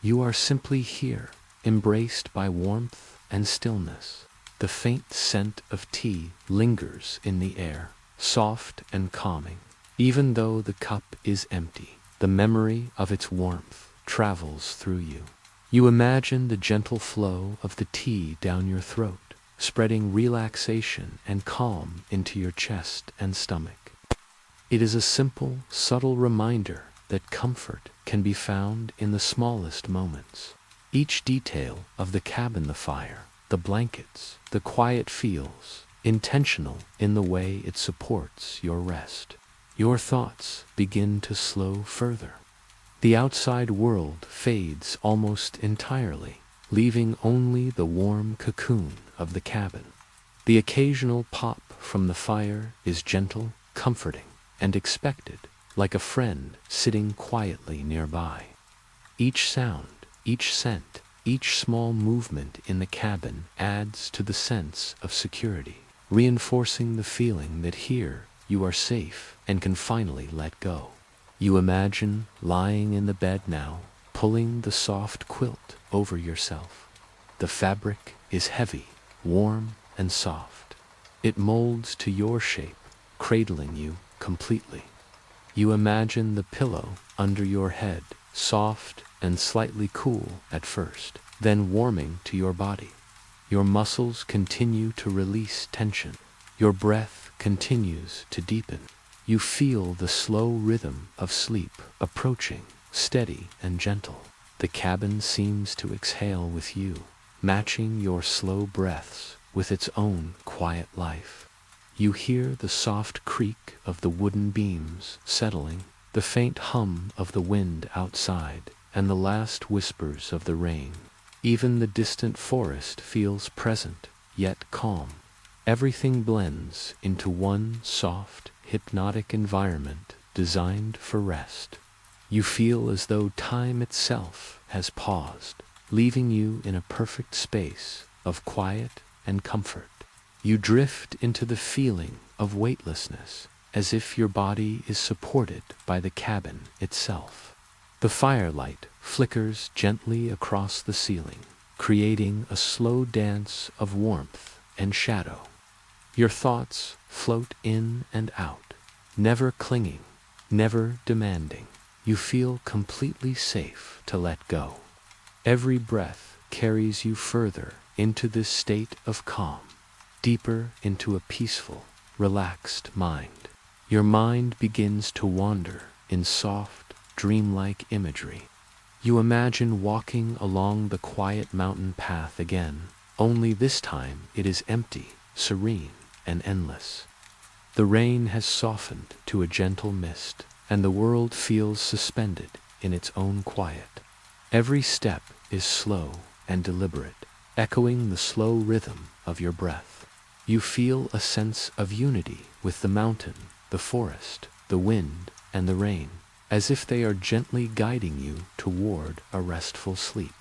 You are simply here, embraced by warmth and stillness. The faint scent of tea lingers in the air, soft and calming. Even though the cup is empty, the memory of its warmth travels through you. You imagine the gentle flow of the tea down your throat, spreading relaxation and calm into your chest and stomach. It is a simple, subtle reminder that comfort can be found in the smallest moments. Each detail of the cabin, the fire, the blankets, the quiet feels intentional in the way it supports your rest. Your thoughts begin to slow further. The outside world fades almost entirely, leaving only the warm cocoon of the cabin. The occasional pop from the fire is gentle, comforting, and expected, like a friend sitting quietly nearby. Each sound, each scent, each small movement in the cabin adds to the sense of security, reinforcing the feeling that here you are safe and can finally let go. You imagine lying in the bed now, pulling the soft quilt over yourself. The fabric is heavy, warm, and soft. It molds to your shape, cradling you completely. You imagine the pillow under your head, soft and slightly cool at first, then warming to your body. Your muscles continue to release tension. Your breath continues to deepen. You feel the slow rhythm of sleep approaching, steady and gentle. The cabin seems to exhale with you, matching your slow breaths with its own quiet life. You hear the soft creak of the wooden beams settling, the faint hum of the wind outside, and the last whispers of the rain. Even the distant forest feels present, yet calm. Everything blends into one soft, hypnotic environment designed for rest. You feel as though time itself has paused, leaving you in a perfect space of quiet and comfort. You drift into the feeling of weightlessness, as if your body is supported by the cabin itself. The firelight flickers gently across the ceiling, creating a slow dance of warmth and shadow. Your thoughts float in and out, never clinging, never demanding. You feel completely safe to let go. Every breath carries you further into this state of calm, deeper into a peaceful, relaxed mind. Your mind begins to wander in soft, dreamlike imagery. You imagine walking along the quiet mountain path again, only this time it is empty, serene, and endless. The rain has softened to a gentle mist, and the world feels suspended in its own quiet. Every step is slow and deliberate, echoing the slow rhythm of your breath. You feel a sense of unity with the mountain, the forest, the wind, and the rain, as if they are gently guiding you toward a restful sleep.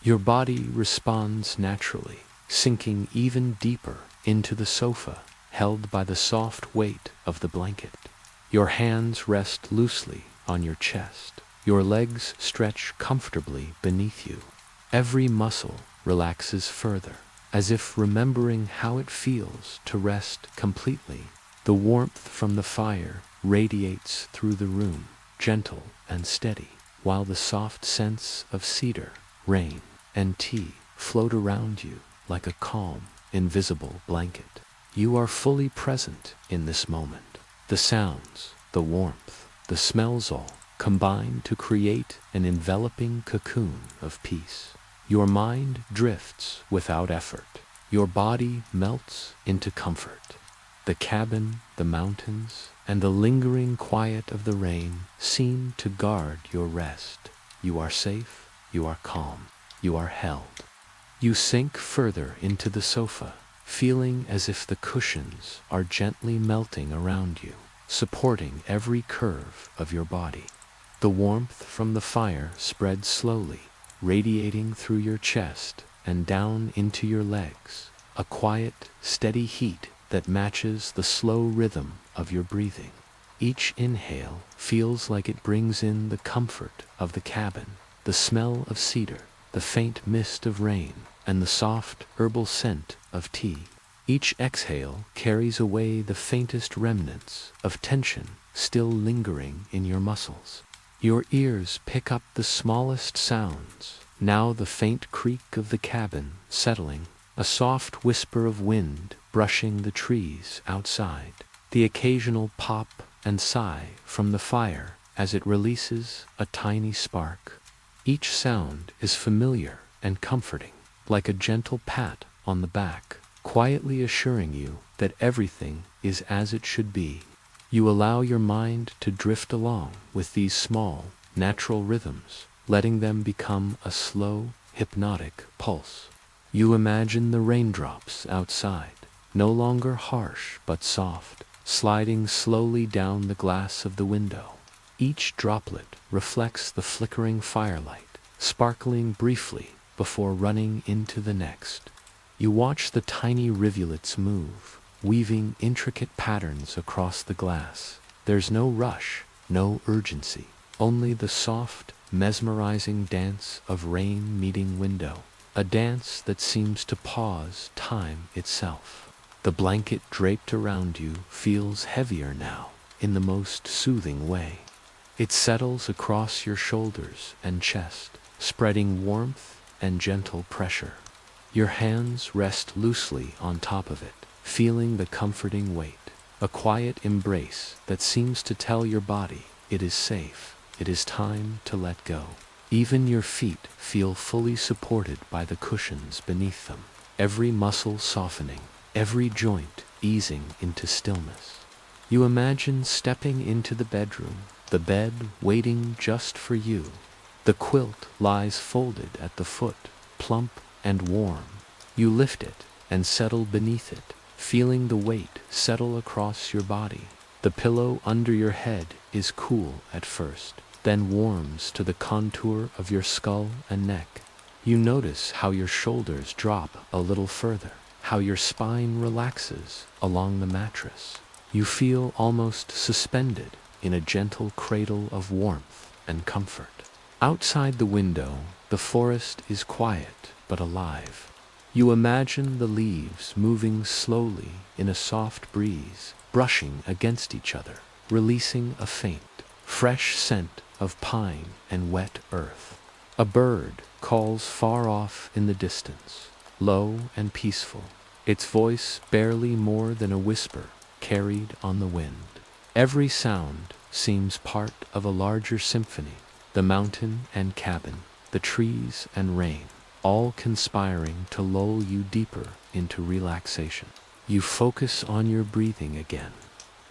Your body responds naturally, sinking even deeper into the sofa, held by the soft weight of the blanket. Your hands rest loosely on your chest. Your legs stretch comfortably beneath you. Every muscle relaxes further, as if remembering how it feels to rest completely. The warmth from the fire radiates through the room, gentle and steady, while the soft scents of cedar, rain, and tea float around you like a calm, invisible blanket. You are fully present in this moment. The sounds, the warmth, the smells all combine to create an enveloping cocoon of peace. Your mind drifts without effort. Your body melts into comfort. The cabin, the mountains, and the lingering quiet of the rain seem to guard your rest. You are safe, you are calm, you are held. You sink further into the sofa, feeling as if the cushions are gently melting around you, supporting every curve of your body. The warmth from the fire spreads slowly, radiating through your chest and down into your legs, a quiet, steady heat that matches the slow rhythm of your breathing. Each inhale feels like it brings in the comfort of the cabin, the smell of cedar, the faint mist of rain, and the soft herbal scent of tea. Each exhale carries away the faintest remnants of tension still lingering in your muscles. Your ears pick up the smallest sounds, now the faint creak of the cabin settling, a soft whisper of wind brushing the trees outside, the occasional pop and sigh from the fire as it releases a tiny spark. Each sound is familiar and comforting, like a gentle pat on the back, quietly assuring you that everything is as it should be. You allow your mind to drift along with these small, natural rhythms, letting them become a slow, hypnotic pulse. You imagine the raindrops outside, no longer harsh but soft, sliding slowly down the glass of the window. Each droplet reflects the flickering firelight, sparkling briefly before running into the next. You watch the tiny rivulets move, weaving intricate patterns across the glass. There's no rush, no urgency, only the soft, mesmerizing dance of rain meeting window, a dance that seems to pause time itself. The blanket draped around you feels heavier now, in the most soothing way. It settles across your shoulders and chest, spreading warmth and gentle pressure. Your hands rest loosely on top of it, feeling the comforting weight, a quiet embrace that seems to tell your body it is safe, it is time to let go. Even your feet feel fully supported by the cushions beneath them, every muscle softening, every joint easing into stillness. You imagine stepping into the bedroom, the bed waiting just for you. The quilt lies folded at the foot, plump and warm. You lift it and settle beneath it, feeling the weight settle across your body. The pillow under your head is cool at first, then warms to the contour of your skull and neck. You notice how your shoulders drop a little further, how your spine relaxes along the mattress. You feel almost suspended in a gentle cradle of warmth and comfort. Outside the window, the forest is quiet but alive. You imagine the leaves moving slowly in a soft breeze, brushing against each other, releasing a faint, fresh scent of pine and wet earth. A bird calls far off in the distance, low and peaceful, its voice barely more than a whisper carried on the wind. Every sound seems part of a larger symphony, the mountain and cabin, the trees and rain, all conspiring to lull you deeper into relaxation. You focus on your breathing again.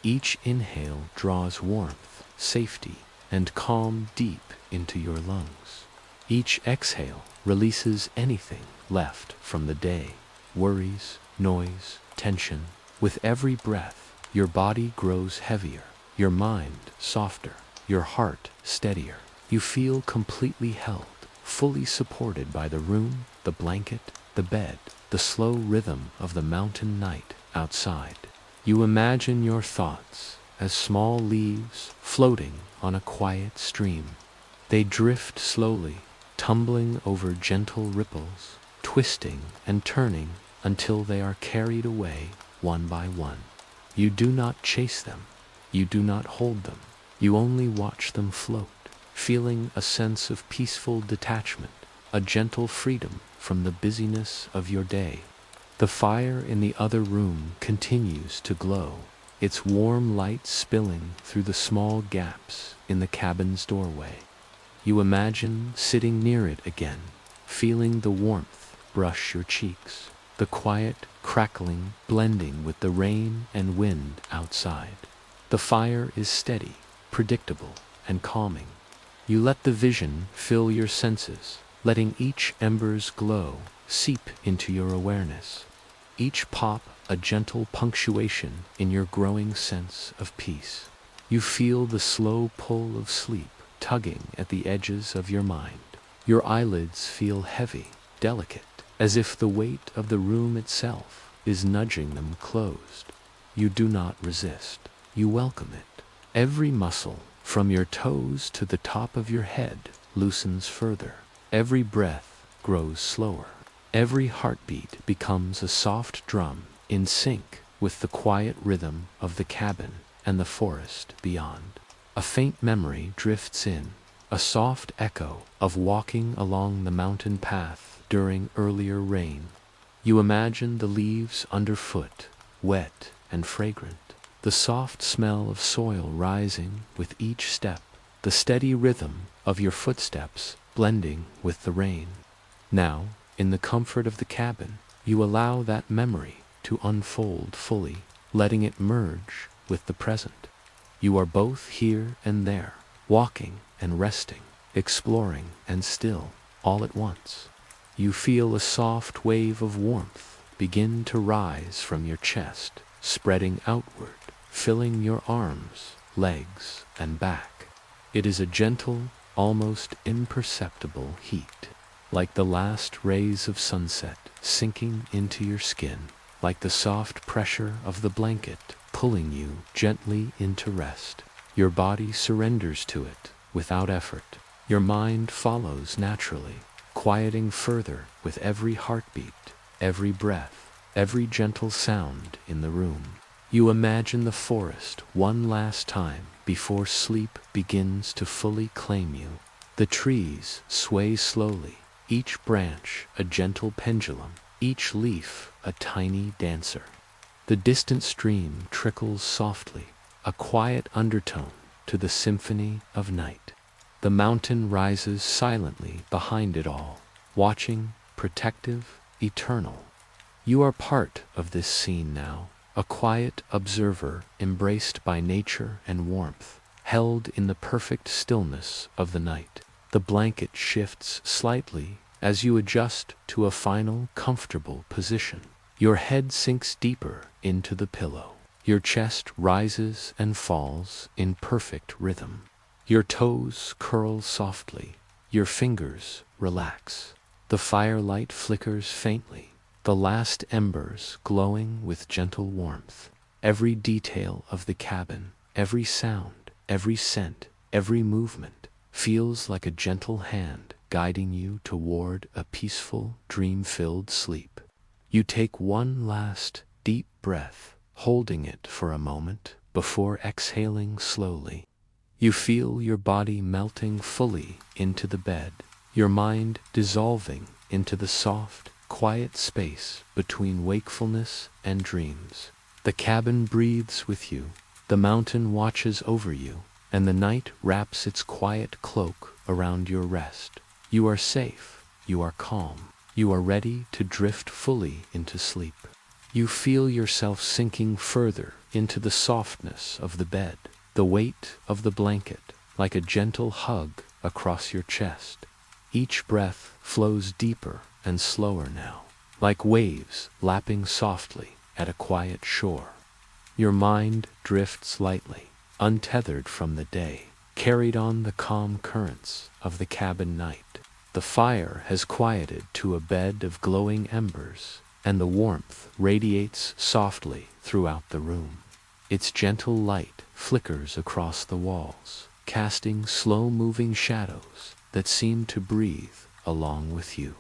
Each inhale draws warmth, safety, and calm deep into your lungs. Each exhale releases anything left from the day, worries, noise, tension. With every breath, your body grows heavier, your mind softer, your heart steadier. You feel completely held, fully supported by the room, the blanket, the bed, the slow rhythm of the mountain night outside. You imagine your thoughts as small leaves floating on a quiet stream. They drift slowly, tumbling over gentle ripples, twisting and turning until they are carried away one by one. You do not chase them. You do not hold them. You only watch them float, feeling a sense of peaceful detachment, a gentle freedom from the busyness of your day. The fire in the other room continues to glow, its warm light spilling through the small gaps in the cabin's doorway. You imagine sitting near it again, feeling the warmth brush your cheeks, the quiet crackling blending with the rain and wind outside. The fire is steady, predictable, and calming. You let the vision fill your senses, letting each ember's glow seep into your awareness. Each pop a gentle punctuation in your growing sense of peace. You feel the slow pull of sleep tugging at the edges of your mind. Your eyelids feel heavy, delicate, as if the weight of the room itself is nudging them closed. You do not resist. You welcome it. Every muscle, from your toes to the top of your head, loosens further. Every breath grows slower. Every heartbeat becomes a soft drum in sync with the quiet rhythm of the cabin and the forest beyond. A faint memory drifts in, a soft echo of walking along the mountain path during earlier rain. You imagine the leaves underfoot, wet and fragrant, the soft smell of soil rising with each step, the steady rhythm of your footsteps blending with the rain. Now, in the comfort of the cabin, you allow that memory to unfold fully, letting it merge with the present. You are both here and there, walking and resting, exploring and still, all at once. You feel a soft wave of warmth begin to rise from your chest, spreading outward, filling your arms, legs, and back. It is a gentle, almost imperceptible heat, like the last rays of sunset sinking into your skin, like the soft pressure of the blanket pulling you gently into rest. Your body surrenders to it without effort. Your mind follows naturally, quieting further with every heartbeat, every breath, every gentle sound in the room. You imagine the forest one last time before sleep begins to fully claim you. The trees sway slowly, each branch a gentle pendulum, each leaf a tiny dancer. The distant stream trickles softly, a quiet undertone to the symphony of night. The mountain rises silently behind it all, watching, protective, eternal. You are part of this scene now, a quiet observer embraced by nature and warmth, held in the perfect stillness of the night. The blanket shifts slightly as you adjust to a final comfortable position. Your head sinks deeper into the pillow. Your chest rises and falls in perfect rhythm. Your toes curl softly. Your fingers relax. The firelight flickers faintly, the last embers glowing with gentle warmth. Every detail of the cabin, every sound, every scent, every movement feels like a gentle hand guiding you toward a peaceful, dream-filled sleep. You take one last deep breath, holding it for a moment before exhaling slowly. You feel your body melting fully into the bed, your mind dissolving into the soft, quiet space between wakefulness and dreams. The cabin breathes with you, the mountain watches over you, and the night wraps its quiet cloak around your rest. You are safe, you are calm, you are ready to drift fully into sleep. You feel yourself sinking further into the softness of the bed, the weight of the blanket, like a gentle hug across your chest. Each breath flows deeper and slower now, like waves lapping softly at a quiet shore. Your mind drifts lightly, untethered from the day, carried on the calm currents of the cabin night. The fire has quieted to a bed of glowing embers, and the warmth radiates softly throughout the room. Its gentle light flickers across the walls, casting slow-moving shadows that seem to breathe along with you.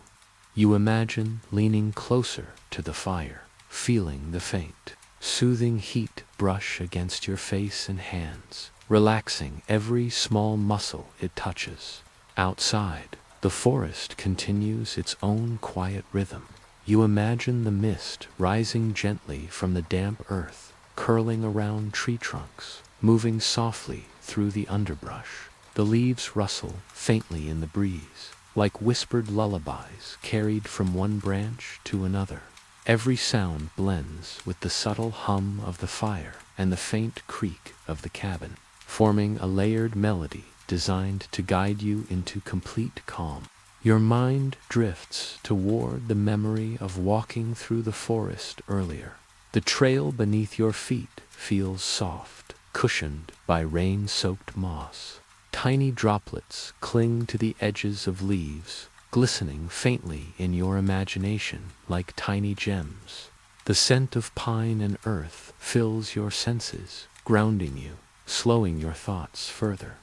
You imagine leaning closer to the fire, feeling the faint, soothing heat brush against your face and hands, relaxing every small muscle it touches. Outside, the forest continues its own quiet rhythm. You imagine the mist rising gently from the damp earth, curling around tree trunks, moving softly through the underbrush. The leaves rustle faintly in the breeze, like whispered lullabies carried from one branch to another. Every sound blends with the subtle hum of the fire and the faint creak of the cabin, forming a layered melody designed to guide you into complete calm. Your mind drifts toward the memory of walking through the forest earlier. The trail beneath your feet feels soft, cushioned by rain-soaked moss. Tiny droplets cling to the edges of leaves, glistening faintly in your imagination like tiny gems. The scent of pine and earth fills your senses, grounding you, slowing your thoughts further.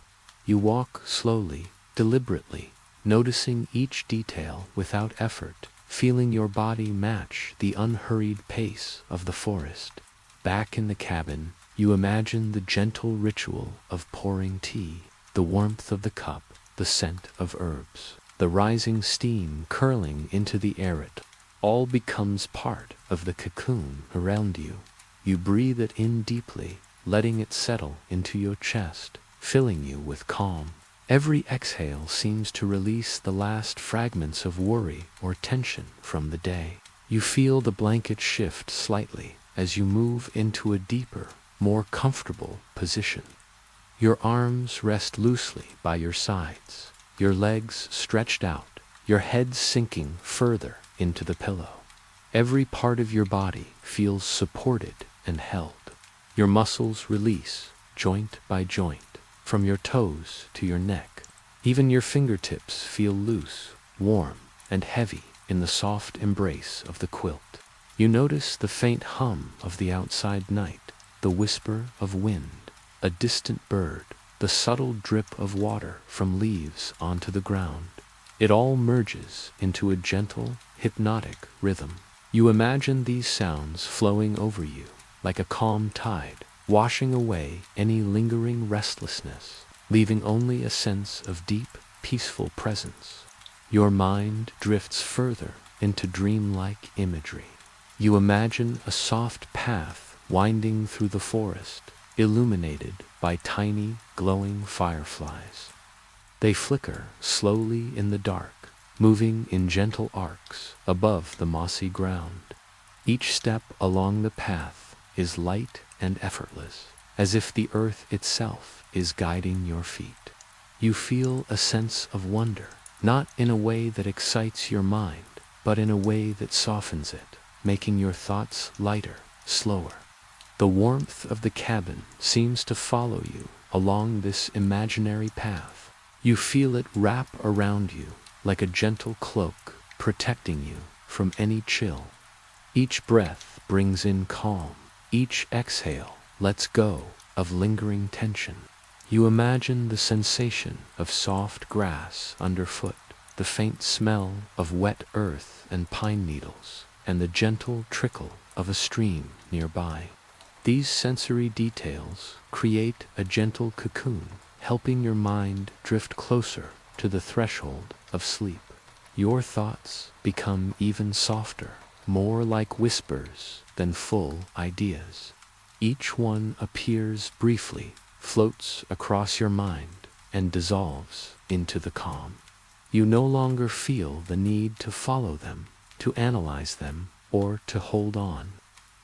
You walk slowly, deliberately, noticing each detail without effort, feeling your body match the unhurried pace of the forest. Back in the cabin, you imagine the gentle ritual of pouring tea, the warmth of the cup, the scent of herbs, the rising steam curling into the air. It all becomes part of the cocoon around you. You breathe it in deeply, letting it settle into your chest, filling you with calm. Every exhale seems to release the last fragments of worry or tension from the day. You feel the blanket shift slightly as you move into a deeper, more comfortable position. Your arms rest loosely by your sides, your legs stretched out, your head sinking further into the pillow. Every part of your body feels supported and held. Your muscles release, joint by joint, from your toes to your neck. Even your fingertips feel loose, warm, and heavy in the soft embrace of the quilt. You notice the faint hum of the outside night, the whisper of wind, a distant bird, the subtle drip of water from leaves onto the ground. It all merges into a gentle, hypnotic rhythm. You imagine these sounds flowing over you like a calm tide, washing away any lingering restlessness, leaving only a sense of deep, peaceful presence. Your mind drifts further into dreamlike imagery. You imagine a soft path winding through the forest, illuminated by tiny, glowing fireflies. They flicker slowly in the dark, moving in gentle arcs above the mossy ground. Each step along the path is light and effortless, as if the earth itself is guiding your feet. You feel a sense of wonder, not in a way that excites your mind, but in a way that softens it, making your thoughts lighter, slower. The warmth of the cabin seems to follow you along this imaginary path. You feel it wrap around you like a gentle cloak, protecting you from any chill. Each breath brings in calm. Each exhale lets go of lingering tension. You imagine the sensation of soft grass underfoot, the faint smell of wet earth and pine needles, and the gentle trickle of a stream nearby. These sensory details create a gentle cocoon, helping your mind drift closer to the threshold of sleep. Your thoughts become even softer, more like whispers than full ideas. Each one appears briefly, floats across your mind, and dissolves into the calm. You no longer feel the need to follow them, to analyze them, or to hold on.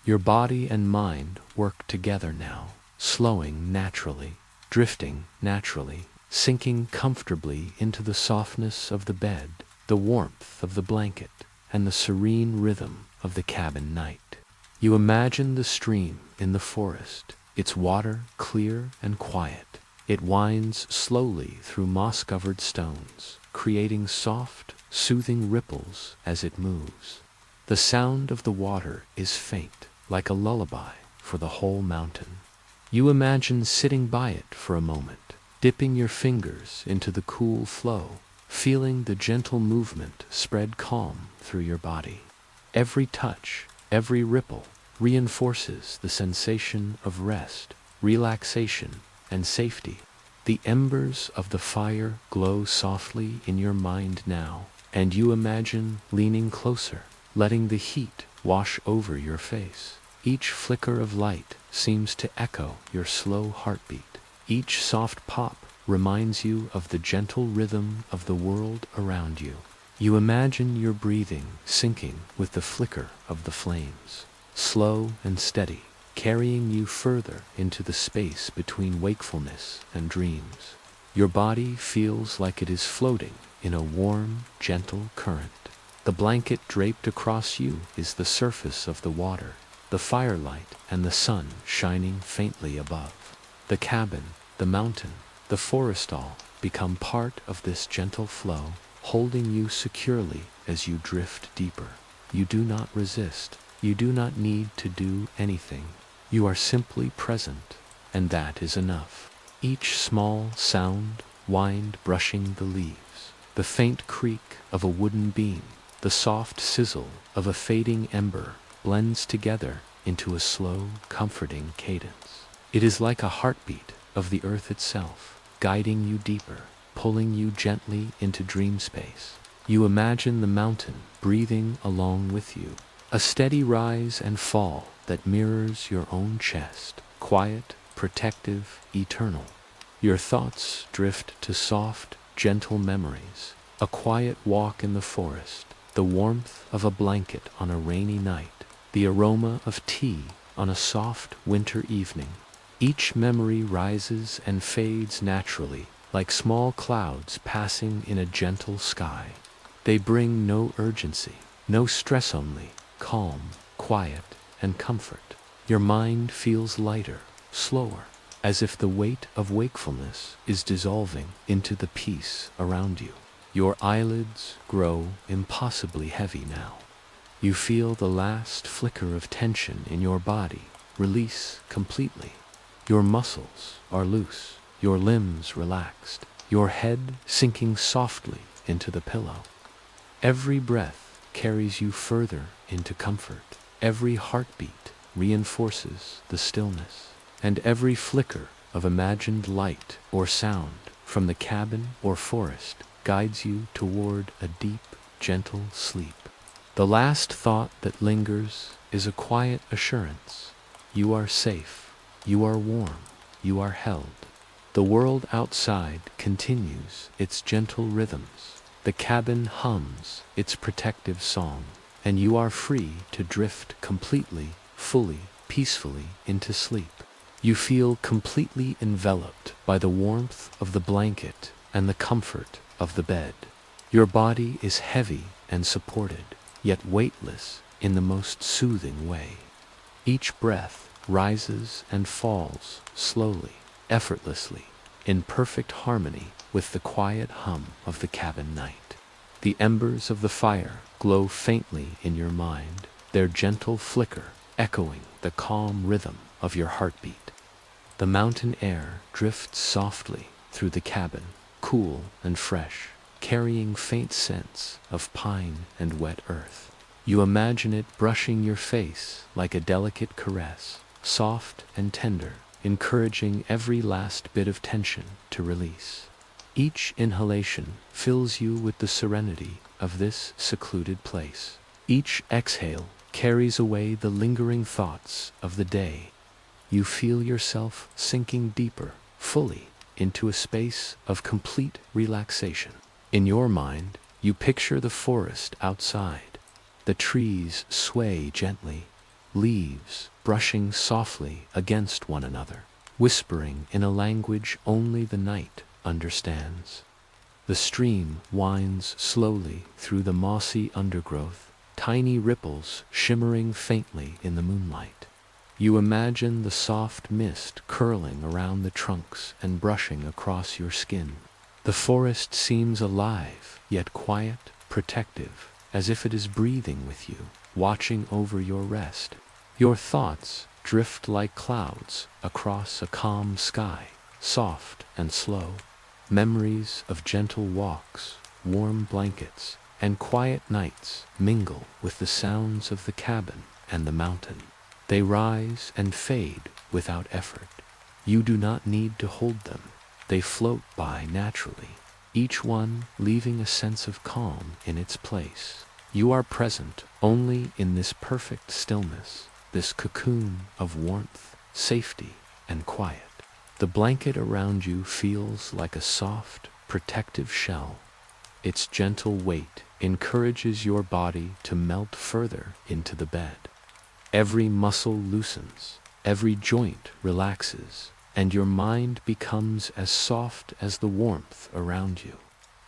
Your body and mind work together now, slowing naturally, drifting naturally, sinking comfortably into the softness of the bed, the warmth of the blanket, and the serene rhythm of the cabin night. You imagine the stream in the forest, its water clear and quiet. It winds slowly through moss-covered stones, creating soft, soothing ripples as it moves. The sound of the water is faint, like a lullaby for the whole mountain. You imagine sitting by it for a moment, dipping your fingers into the cool flow, feeling the gentle movement spread calm through your body. Every touch, every ripple, reinforces the sensation of rest, relaxation, and safety. The embers of the fire glow softly in your mind now, and you imagine leaning closer, letting the heat wash over your face. Each flicker of light seems to echo your slow heartbeat. Each soft pop reminds you of the gentle rhythm of the world around you. You imagine your breathing syncing with the flicker of the flames, slow and steady, carrying you further into the space between wakefulness and dreams. Your body feels like it is floating in a warm, gentle current. The blanket draped across you is the surface of the water, the firelight and the sun shining faintly above. The cabin, the mountain, the forest all become part of this gentle flow, holding you securely as you drift deeper. You do not resist. You do not need to do anything. You are simply present, and that is enough. Each small sound, wind brushing the leaves, the faint creak of a wooden beam, the soft sizzle of a fading ember blends together into a slow, comforting cadence. It is like a heartbeat of the earth itself, guiding you deeper, pulling you gently into dream space. You imagine the mountain breathing along with you, a steady rise and fall that mirrors your own chest, quiet, protective, eternal. Your thoughts drift to soft, gentle memories, a quiet walk in the forest, the warmth of a blanket on a rainy night, the aroma of tea on a soft winter evening. Each memory rises and fades naturally, like small clouds passing in a gentle sky. They bring no urgency, no stress, only calm, quiet, and comfort. Your mind feels lighter, slower, as if the weight of wakefulness is dissolving into the peace around you. Your eyelids grow impossibly heavy now. You feel the last flicker of tension in your body release completely. Your muscles are loose, your limbs relaxed, your head sinking softly into the pillow. Every breath carries you further into comfort. Every heartbeat reinforces the stillness, and every flicker of imagined light or sound from the cabin or forest guides you toward a deep, gentle sleep. The last thought that lingers is a quiet assurance. You are safe, you are warm, you are held. The world outside continues its gentle rhythms. The cabin hums its protective song, and you are free to drift completely, fully, peacefully into sleep. You feel completely enveloped by the warmth of the blanket and the comfort of the bed. Your body is heavy and supported, yet weightless in the most soothing way. Each breath rises and falls slowly, effortlessly, in perfect harmony with the quiet hum of the cabin night. The embers of the fire glow faintly in your mind, their gentle flicker echoing the calm rhythm of your heartbeat. The mountain air drifts softly through the cabin, cool and fresh, carrying faint scents of pine and wet earth. You imagine it brushing your face like a delicate caress, soft and tender, encouraging every last bit of tension to release. Each inhalation fills you with the serenity of this secluded place. Each exhale carries away the lingering thoughts of the day. You feel yourself sinking deeper, fully, into a space of complete relaxation. In your mind, you picture the forest outside. The trees sway gently, leaves brushing softly against one another, whispering in a language only the night understands. The stream winds slowly through the mossy undergrowth, tiny ripples shimmering faintly in the moonlight. You imagine the soft mist curling around the trunks and brushing across your skin. The forest seems alive, yet quiet, protective, as if it is breathing with you. watching over your rest. Your thoughts drift like clouds across a calm sky, soft and slow. Memories of gentle walks, warm blankets, and quiet nights mingle with the sounds of the cabin and the mountain. They rise and fade without effort. You do not need to hold them. They float by naturally, each one leaving a sense of calm in its place. You are present only in this perfect stillness, this cocoon of warmth, safety, and quiet. The blanket around you feels like a soft, protective shell. Its gentle weight encourages your body to melt further into the bed. Every muscle loosens, every joint relaxes, and your mind becomes as soft as the warmth around you.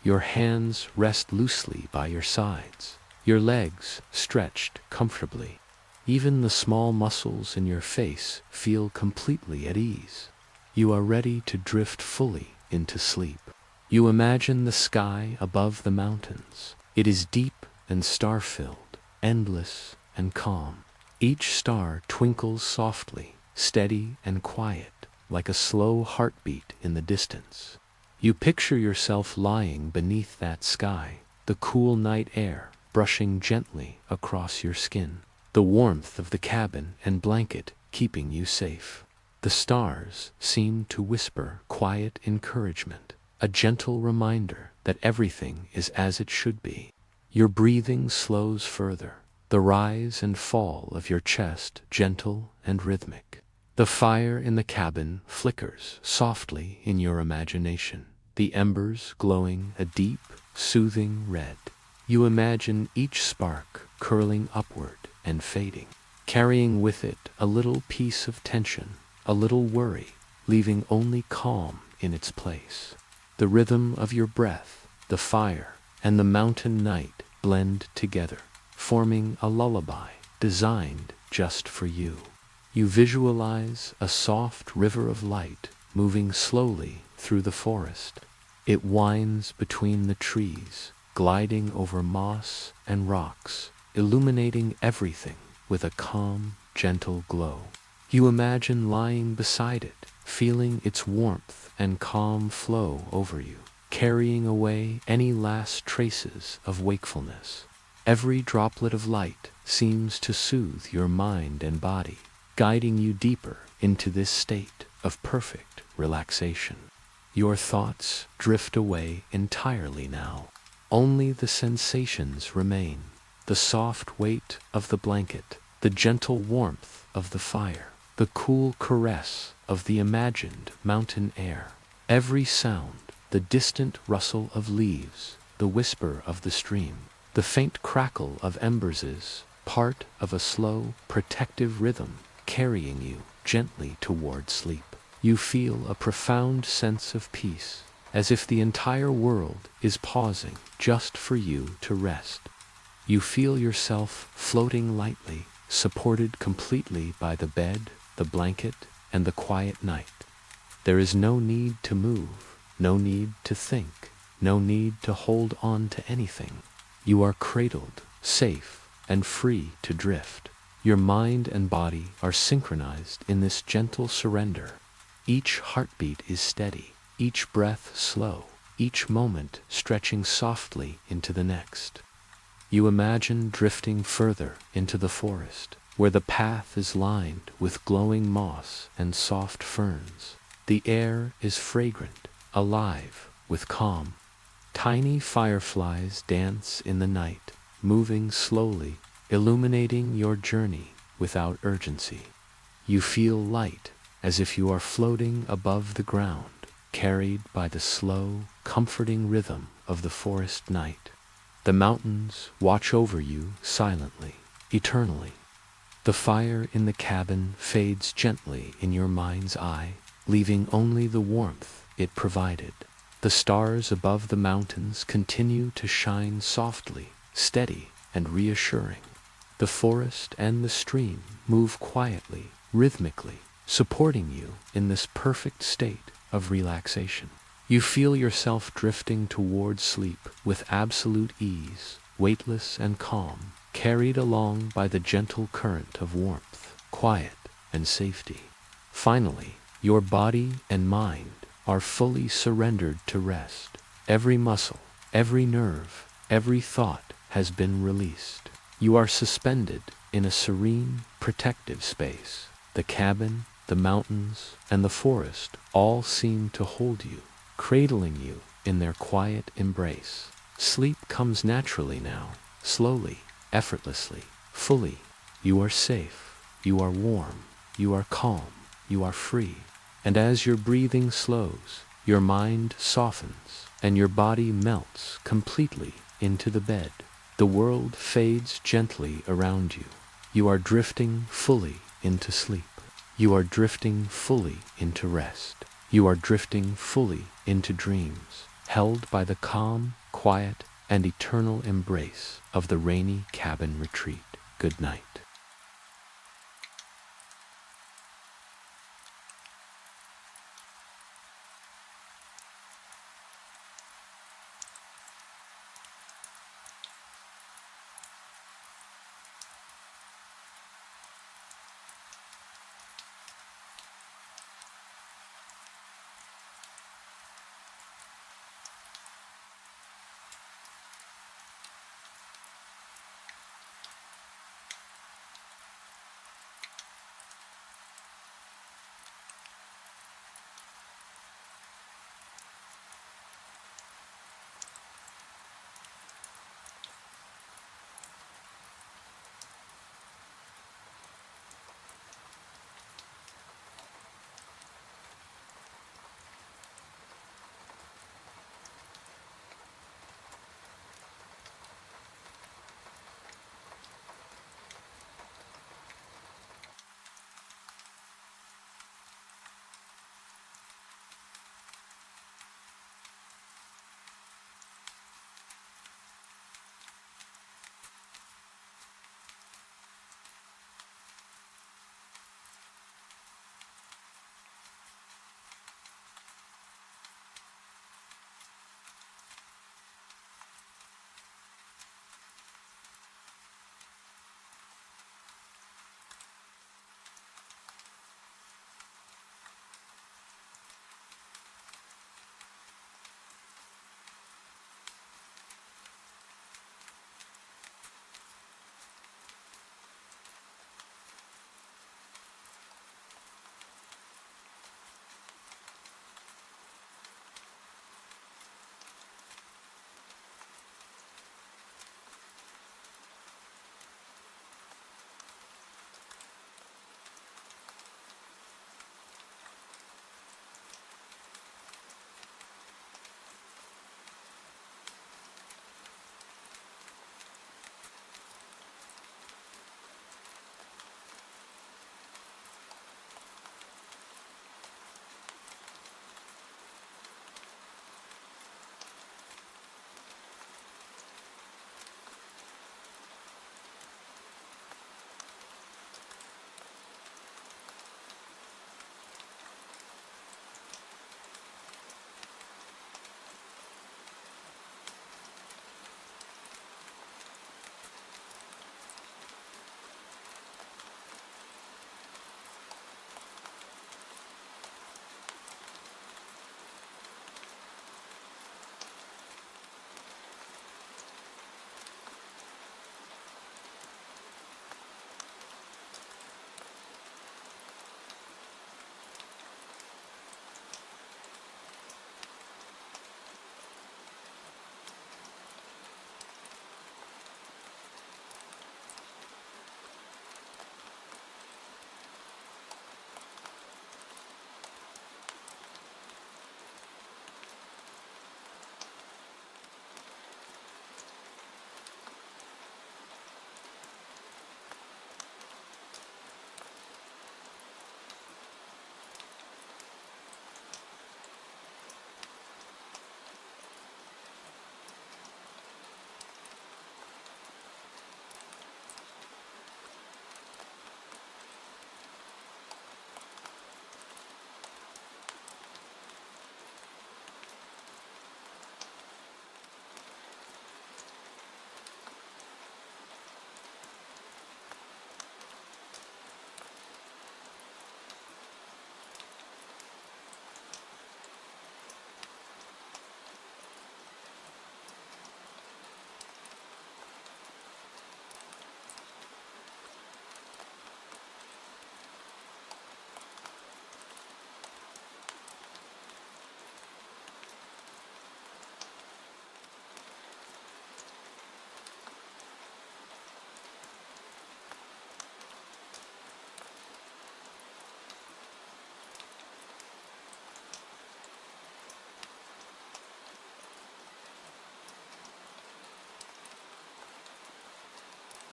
Your hands rest loosely by your sides, your legs stretched comfortably. Even the small muscles in your face feel completely at ease. You are ready to drift fully into sleep. You imagine the sky above the mountains. It is deep and star-filled, endless and calm. Each star twinkles softly, steady and quiet, like a slow heartbeat in the distance. You picture yourself lying beneath that sky, the cool night air brushing gently across your skin, the warmth of the cabin and blanket keeping you safe. The stars seem to whisper quiet encouragement, a gentle reminder that everything is as it should be. Your breathing slows further, the rise and fall of your chest gentle and rhythmic. The fire in the cabin flickers softly in your imagination, the embers glowing a deep, soothing red. You imagine each spark curling upward and fading, carrying with it a little piece of tension, a little worry, leaving only calm in its place. The rhythm of your breath, the fire, and the mountain night blend together, forming a lullaby designed just for you. You visualize a soft river of light moving slowly through the forest. It winds between the trees, gliding over moss and rocks, illuminating everything with a calm, gentle glow. You imagine lying beside it, feeling its warmth and calm flow over you, carrying away any last traces of wakefulness. Every droplet of light seems to soothe your mind and body, guiding you deeper into this state of perfect relaxation. Your thoughts drift away entirely now. Only the sensations remain, the soft weight of the blanket, the gentle warmth of the fire, the cool caress of the imagined mountain air. Every sound, the distant rustle of leaves, the whisper of the stream, the faint crackle of embers is part of a slow, protective rhythm carrying you gently toward sleep. You feel a profound sense of peace, as if the entire world is pausing just for you to rest. You feel yourself floating lightly, supported completely by the bed, the blanket, and the quiet night. There is no need to move, no need to think, no need to hold on to anything. You are cradled, safe, and free to drift. Your mind and body are synchronized in this gentle surrender. Each heartbeat is steady, each breath slow, each moment stretching softly into the next. You imagine drifting further into the forest, where the path is lined with glowing moss and soft ferns. The air is fragrant, alive with calm. Tiny fireflies dance in the night, moving slowly, illuminating your journey without urgency. You feel light, as if you are floating above the ground, carried by the slow, comforting rhythm of the forest night. The mountains watch over you silently, eternally. The fire in the cabin fades gently in your mind's eye, leaving only the warmth it provided. The stars above the mountains continue to shine softly, steady, and reassuring. The forest and the stream move quietly, rhythmically, supporting you in this perfect state of relaxation. You feel yourself drifting toward sleep with absolute ease, weightless and calm, carried along by the gentle current of warmth, quiet, and safety. Finally, your body and mind are fully surrendered to rest. Every muscle, every nerve, every thought has been released. You are suspended in a serene, protective space. The cabin, the mountains, and the forest all seem to hold you, cradling you in their quiet embrace. Sleep comes naturally now, slowly, effortlessly, fully. You are safe, you are warm, you are calm, you are free. And as your breathing slows, your mind softens, and your body melts completely into the bed. The world fades gently around you. You are drifting fully into sleep. You are drifting fully into rest. You are drifting fully into dreams, held by the calm, quiet, and eternal embrace of the rainy cabin retreat. Good night.